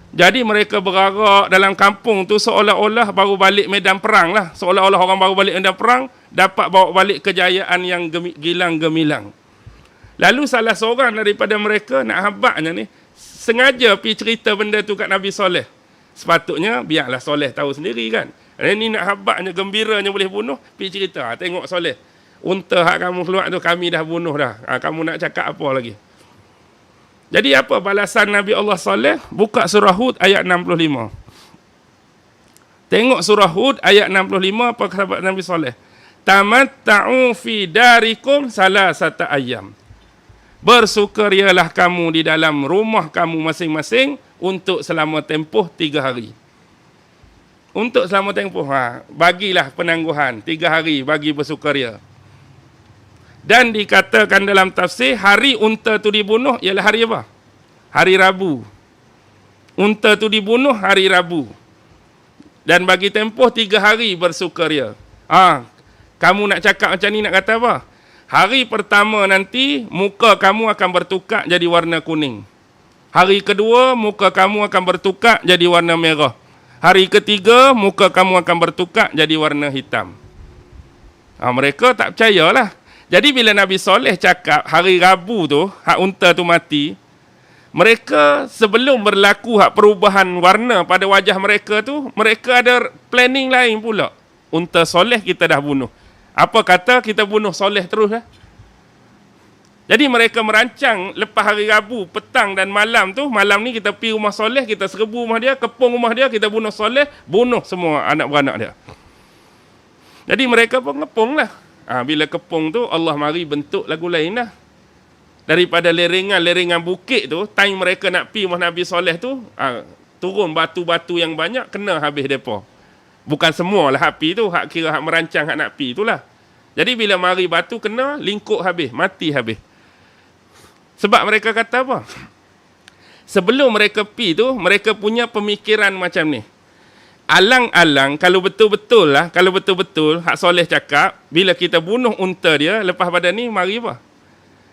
Jadi mereka berarak dalam kampung tu seolah-olah baru balik medan perang lah. Seolah-olah orang baru balik medan perang, dapat bawa balik kejayaan yang gilang gemilang. Lalu salah seorang daripada mereka nak habaknya ni, sengaja pergi cerita benda tu kat Nabi Soleh. Sepatutnya biarlah Soleh tahu sendiri kan. Ini nak habaknya, gembiranya boleh bunuh, pergi cerita. Tengok Soleh, unta hak kamu keluar tu kami dah bunuh dah. Kamu nak cakap apa lagi? Jadi apa balasan Nabi Allah Soleh? Buka surah Hud ayat 65. Tengok surah Hud ayat 65 apa kata Nabi Soleh? Tamatta'u fi darikum salasata ayyam. Bersukarialah kamu di dalam rumah kamu masing-masing untuk selama tempoh 3 hari. Untuk selama tempoh, bagilah penangguhan 3 hari bagi bersukaria. Dan dikatakan dalam tafsir, hari unta tu dibunuh ialah hari apa? Hari Rabu. Unta tu dibunuh hari Rabu. Dan bagi tempoh 3 hari bersukaria. Kamu nak cakap macam ni nak kata apa? Hari pertama nanti, muka kamu akan bertukar jadi warna kuning. Hari kedua, muka kamu akan bertukar jadi warna merah. Hari ketiga, muka kamu akan bertukar jadi warna hitam. Mereka tak percayalah. Jadi bila Nabi Soleh cakap hari Rabu tu, hak unta tu mati, mereka sebelum berlaku hak perubahan warna pada wajah mereka tu, mereka ada planning lain pula. Unta Soleh kita dah bunuh. Apa kata kita bunuh Soleh terus lah. Jadi mereka merancang lepas hari Rabu, petang dan malam tu, malam ni kita pergi rumah Soleh, kita serbu rumah dia, kepung rumah dia, kita bunuh Soleh, bunuh semua anak-beranak dia. Jadi mereka pun ngepung lah. Bila kepung tu, Allah mari bentuk lagu lain lah. Daripada leringan bukit tu, time mereka nak pergi rumah Nabi Soleh tu, turun batu-batu yang banyak, kena habis mereka. Bukan semua lah api tu, hak kira hak merancang hak nak pergi tu lah. Jadi bila mari batu kena, lingkup habis, mati habis. Sebab mereka kata apa? Sebelum mereka pergi tu, mereka punya pemikiran macam ni. Alang-alang, kalau betul-betul hak Soleh cakap, bila kita bunuh unta dia, lepas pada ni, mari apa?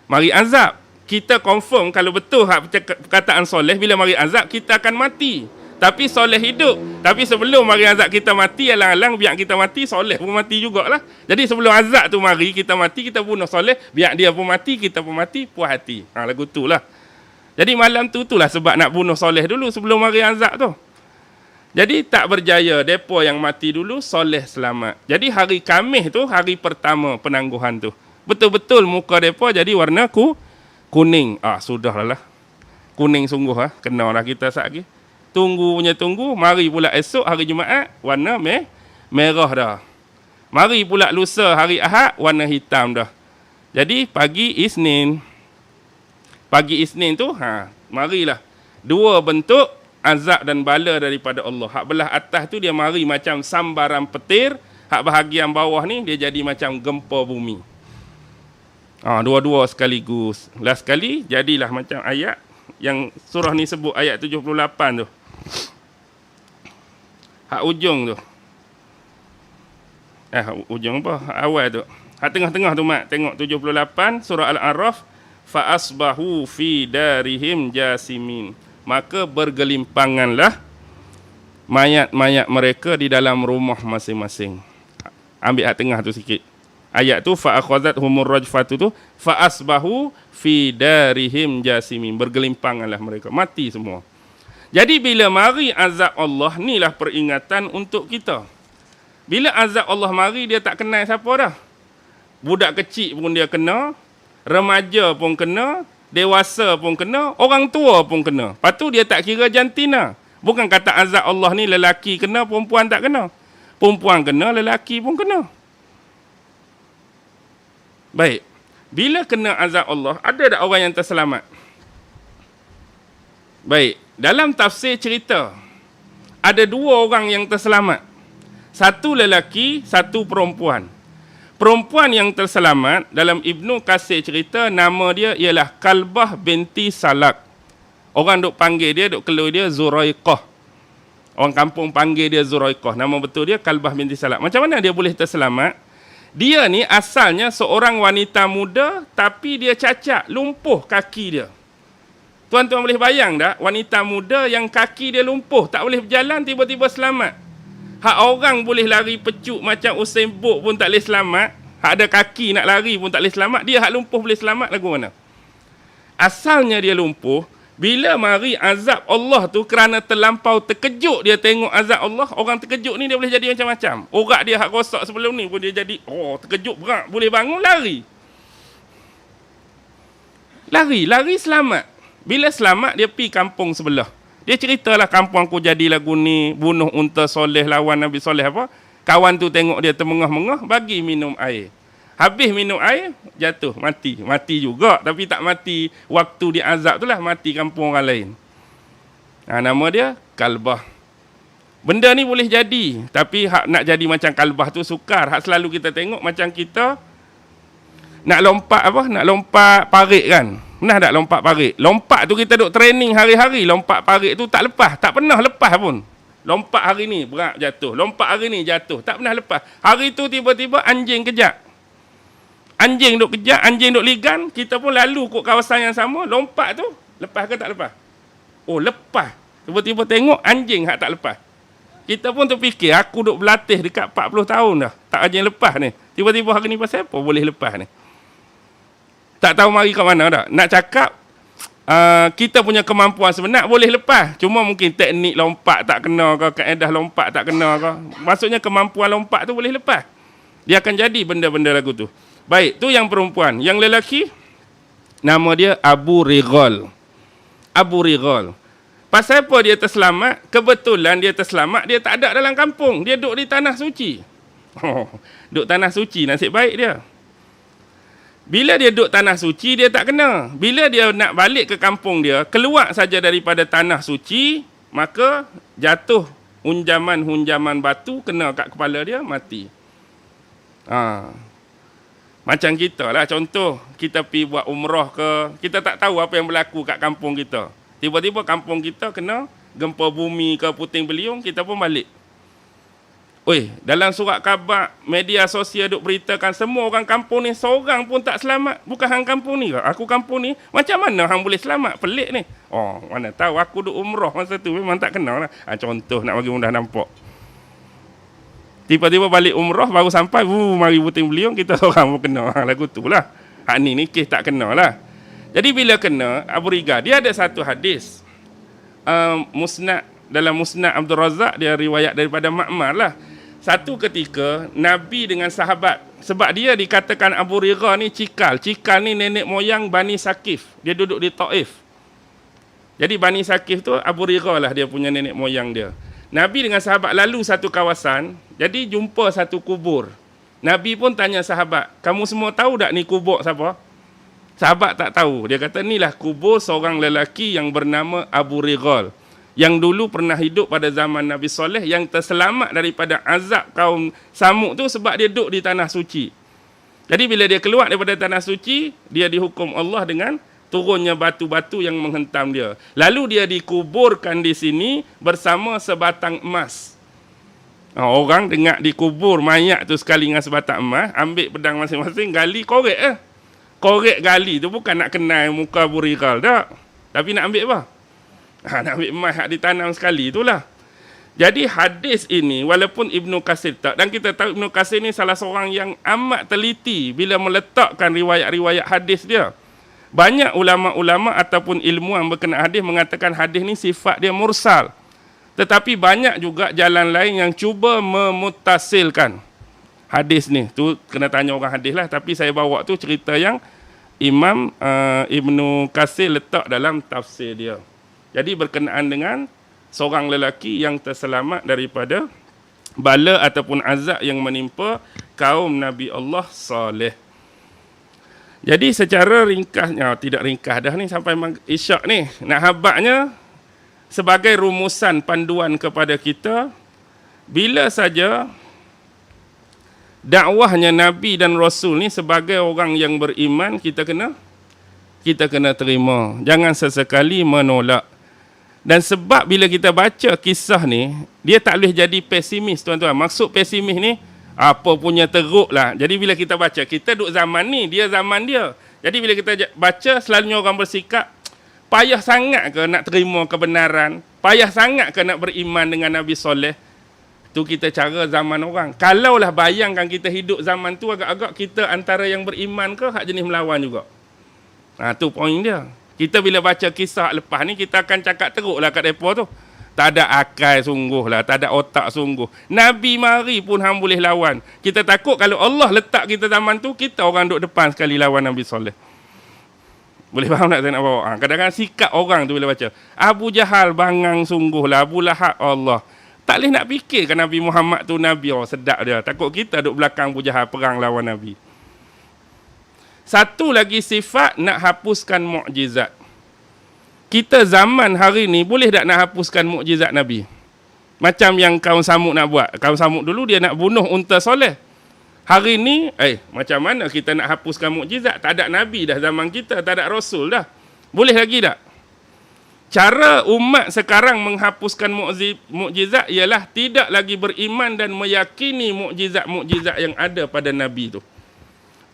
Mari azab. Kita confirm kalau betul hak perkataan Soleh, bila mari azab, kita akan mati. Tapi Soleh hidup. Tapi sebelum mari azab kita mati, alang-alang biar kita mati, Soleh pun mati jugalah. Jadi sebelum azab tu mari, kita mati, kita bunuh Soleh, biar dia pun mati, kita pun mati, puas hati. Lagu tu lah. Jadi malam tu lah sebab nak bunuh Soleh dulu sebelum mari azab tu. Jadi tak berjaya, depa yang mati dulu, Soleh selamat. Jadi hari Khamis tu, hari pertama penangguhan tu. Betul-betul muka depa jadi warna kuning. Sudahlah. Kuning sungguh kena lah kita saat lagi. Tunggu, mari pula esok hari Jumaat, warna merah dah. Mari pula lusa hari Ahad, warna hitam dah. Jadi pagi Isnin tu, marilah. 2 bentuk azab dan bala daripada Allah. Hak belah atas tu dia mari macam sambaran petir, hak bahagian bawah ni dia jadi macam gempa bumi. Dua-dua sekaligus. Last sekali jadilah macam ayat yang surah ni sebut, ayat 78 tu. Hak ujung tu. Ujung apa? Hak awal tu. Hak tengah-tengah tu mak. Tengok 78 surah Al-A'raf. Fa asbahu fi darihim jasimin. Maka bergelimpanganlah mayat-mayat mereka di dalam rumah masing-masing. Ambil hak tengah tu sikit. Ayat tu fa akhadhathumur rajfatu tu fa asbahu fi darihim jasimin. Bergelimpanganlah mereka, mati semua. Jadi bila mari azab Allah, inilah peringatan untuk kita. Bila azab Allah mari, dia tak kenal siapa dah. Budak kecil pun dia kena, remaja pun kena, dewasa pun kena, orang tua pun kena. Lepas tu dia tak kira jantina. Bukan kata azab Allah ni lelaki kena, perempuan tak kena. Perempuan kena, lelaki pun kena. Baik. Bila kena azab Allah, ada tak orang yang terselamat? Baik. Dalam tafsir cerita, ada dua orang yang terselamat. Satu lelaki, satu perempuan. Perempuan yang terselamat, dalam Ibnu Katsir cerita, nama dia ialah Kalbah binti Salak. Orang duk panggil dia, duk kelur dia Zuraiqah. Orang kampung panggil dia Zuraiqah. Nama betul dia Kalbah binti Salak. Macam mana dia boleh terselamat? Dia ni asalnya seorang wanita muda, tapi dia cacat, lumpuh kaki dia. Tuan-tuan boleh bayang tak? Wanita muda yang kaki dia lumpuh, tak boleh berjalan, tiba-tiba selamat. Hak orang boleh lari pecuk macam Usain Bolt pun tak boleh selamat. Hak ada kaki nak lari pun tak boleh selamat. Dia hak lumpuh boleh selamat lagu mana? Asalnya dia lumpuh. Bila mari azab Allah tu kerana terlampau terkejut dia tengok azab Allah. Orang terkejut ni dia boleh jadi macam-macam. Orak dia hak rosak sebelum ni pun dia jadi, terkejut berat. Boleh bangun, lari. Lari selamat. Bila selamat, dia pergi kampung sebelah. Dia ceritalah kampung aku jadi lagu ni, bunuh unta soleh lawan Nabi Soleh apa. Kawan tu tengok dia termengah-mengah, bagi minum air. Habis minum air, jatuh, mati. Mati juga, tapi tak mati waktu dia azab tu lah, mati kampung orang lain. Nama dia Kalbah. Benda ni boleh jadi, tapi hak nak jadi macam Kalbah tu sukar. Hak selalu kita tengok macam kita nak lompat parit kan. Pernah tak lompat parit? Lompat tu kita duk training hari-hari. Lompat parit tu tak lepas. Tak pernah lepas pun. Lompat hari ni berat jatuh. Lompat hari ni jatuh. Tak pernah lepas. Hari tu tiba-tiba anjing kejap. Anjing duk kejap, anjing duk ligan. Kita pun lalu kot kawasan yang sama. Lompat tu lepas ke tak lepas? Oh, lepas. Tiba-tiba tengok anjing hak tak lepas. Kita pun terfikir, aku duk berlatih dekat 40 tahun dah. Tak anjing lepas ni. Tiba-tiba hari ni pasal apa boleh lepas ni? Tak tahu mari ke mana dah. Nak cakap, kita punya kemampuan sebenar boleh lepas. Cuma mungkin teknik lompat tak kena ke, kaedah lompat tak kena ke. Maksudnya kemampuan lompat tu boleh lepas. Dia akan jadi benda-benda lagu tu. Baik, tu yang perempuan. Yang lelaki, nama dia Abu Righal. Abu Righal. Pasal apa dia terselamat? Kebetulan dia terselamat, dia tak ada dalam kampung. Dia duduk di tanah suci. Duduk tanah suci, nasib baik dia. Bila dia duduk tanah suci, dia tak kena. Bila dia nak balik ke kampung dia, keluar saja daripada tanah suci, maka jatuh hunjaman-hunjaman batu, kena kat kepala dia, mati. Macam kita lah, contoh, kita pergi buat umrah ke, kita tak tahu apa yang berlaku kat kampung kita. Tiba-tiba kampung kita kena gempa bumi ke puting beliung, kita pun balik. Dalam surat khabar, media sosial duk beritakan semua orang kampung ni, seorang pun tak selamat. Bukan hang kampung ni ke? Aku kampung ni, macam mana hang boleh selamat? Pelik ni. Mana tahu, aku duk umrah masa tu, memang tak kenal lah. Contoh nak bagi mudah nampak. Tiba-tiba balik umrah, baru sampai, mari puting beliung, kita seorang pun kena. Lagu tu lah. Hak ni kes tak kena lah. Jadi bila kena, Abu Righal, dia ada satu hadis. Dalam Musnad Abdul Razak, dia riwayat daripada Ma'mar lah. Satu ketika, Nabi dengan sahabat, sebab dia dikatakan Abu Righal ni cikal. Cikal ni nenek moyang Bani Sakif. Dia duduk di Taif. Jadi Bani Sakif tu, Abu Righal lah dia punya nenek moyang dia. Nabi dengan sahabat lalu satu kawasan, jadi jumpa satu kubur. Nabi pun tanya sahabat, kamu semua tahu tak ni kubur siapa? Sahabat tak tahu. Dia kata, inilah kubur seorang lelaki yang bernama Abu Righal. Yang dulu pernah hidup pada zaman Nabi Soleh, yang terselamat daripada azab kaum Samud tu sebab dia duduk di tanah suci. Jadi bila dia keluar daripada tanah suci, dia dihukum Allah dengan turunnya batu-batu yang menghentam dia. Lalu dia dikuburkan di sini bersama sebatang emas. Orang dengar dikubur mayat tu sekali dengan sebatang emas, ambil pedang masing-masing, gali, korek Korek gali tu bukan nak kenal muka Abu Righal tak. Tapi nak ambil apa? Nak ambil emas yang ditanam sekali itulah. Jadi hadis ini walaupun Ibnu Katsir tak, dan kita tahu Ibnu Katsir ni salah seorang yang amat teliti bila meletakkan riwayat-riwayat hadis dia. Banyak ulama-ulama ataupun ilmuwan berkenaan hadis mengatakan hadis ni sifat dia mursal. Tetapi banyak juga jalan lain yang cuba memutasilkan hadis ni. Tu kena tanya orang hadis lah, tapi saya bawa tu cerita yang Imam Ibnu Katsir letak dalam tafsir dia. Jadi berkenaan dengan seorang lelaki yang terselamat daripada bala ataupun azab yang menimpa kaum Nabi Allah Saleh. Jadi secara ringkasnya, tidak ringkas dah ni sampai isyak ni. Nak habaknya sebagai rumusan panduan kepada kita, bila saja dakwahnya Nabi dan Rasul ni sebagai orang yang beriman, kita kena terima. Jangan sesekali menolak. Dan sebab bila kita baca kisah ni, dia tak boleh jadi pesimis, tuan-tuan. Maksud pesimis ni, apa punya teruk lah. Jadi bila kita baca, kita duduk zaman ni, dia zaman dia. Jadi bila kita baca, selalunya orang bersikap, payah sangat ke nak terima kebenaran? Payah sangat ke nak beriman dengan Nabi Soleh? Tu kita cara zaman orang. Kalaulah bayangkan kita hidup zaman tu, agak-agak kita antara yang beriman ke hak jenis melawan juga. Tu poin dia. Kita bila baca kisah lepas ni, kita akan cakap teruk lah kat mereka tu. Tak ada akal sungguh lah, tak ada otak sungguh. Nabi mari pun hang boleh lawan. Kita takut kalau Allah letak kita zaman tu, kita orang duduk depan sekali lawan Nabi Soleh. Boleh faham tak saya nak bawa? Kadang-kadang sikap orang tu bila baca. Abu Jahal bangang sungguh lah, Abu Lahab Allah. Tak boleh nak fikirkan Nabi Muhammad tu Nabi. Sedap dia. Takut kita duduk belakang Abu Jahal perang lawan Nabi. Satu lagi sifat, nak hapuskan mukjizat. Kita zaman hari ni boleh tak nak hapuskan mukjizat Nabi? Macam yang kaum Samud nak buat. Kaum Samud dulu dia nak bunuh unta soleh. Hari ni, macam mana kita nak hapuskan mukjizat? Tak ada Nabi dah zaman kita, tak ada Rasul dah. Boleh lagi tak? Cara umat sekarang menghapuskan mukjizat ialah tidak lagi beriman dan meyakini mukjizat-mukjizat yang ada pada Nabi tu.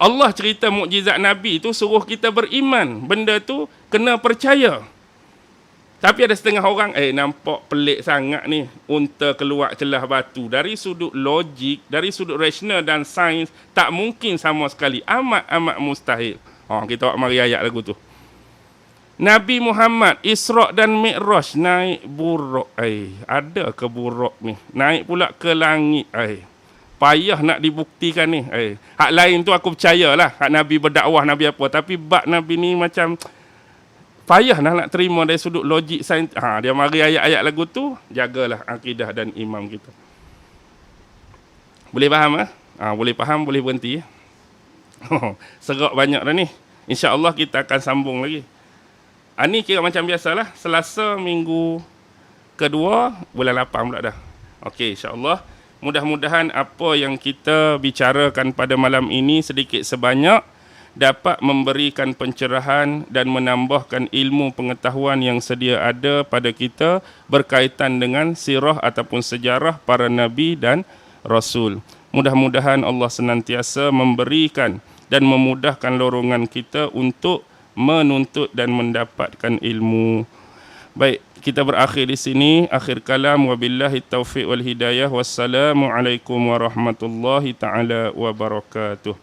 Allah cerita mukjizat Nabi tu suruh kita beriman. Benda tu kena percaya. Tapi ada setengah orang, nampak pelik sangat ni. Unta keluar celah batu. Dari sudut logik, dari sudut rasional dan sains, tak mungkin sama sekali. Amat-amat mustahil. Kita mari ayat lagu tu. Nabi Muhammad, Isra' dan Mi'raj, naik buruk. Ada ke buruk ni? Naik pula ke langit. Payah nak dibuktikan ni. Hak lain tu aku percayalah. Hak Nabi berdakwah, Nabi apa. Tapi bab Nabi ni macam payah nak terima dari sudut logik sains. Dia mari ayat-ayat lagu tu, jagalah akidah dan imam kita. Boleh faham? Boleh faham, boleh berhenti. Serak banyak dah ni. InsyaAllah kita akan sambung lagi. Ni kira macam biasalah. Selasa minggu kedua, bulan 8 pula dah. Okey, insyaAllah. Mudah-mudahan apa yang kita bicarakan pada malam ini sedikit sebanyak dapat memberikan pencerahan dan menambahkan ilmu pengetahuan yang sedia ada pada kita berkaitan dengan sirah ataupun sejarah para Nabi dan Rasul. Mudah-mudahan Allah senantiasa memberikan dan memudahkan lorongan kita untuk menuntut dan mendapatkan ilmu. Baik, kita berakhir di sini. Akhir kalam, wabillahi taufiq wal hidayah. Wassalamualaikum warahmatullahi taala wabarakatuh.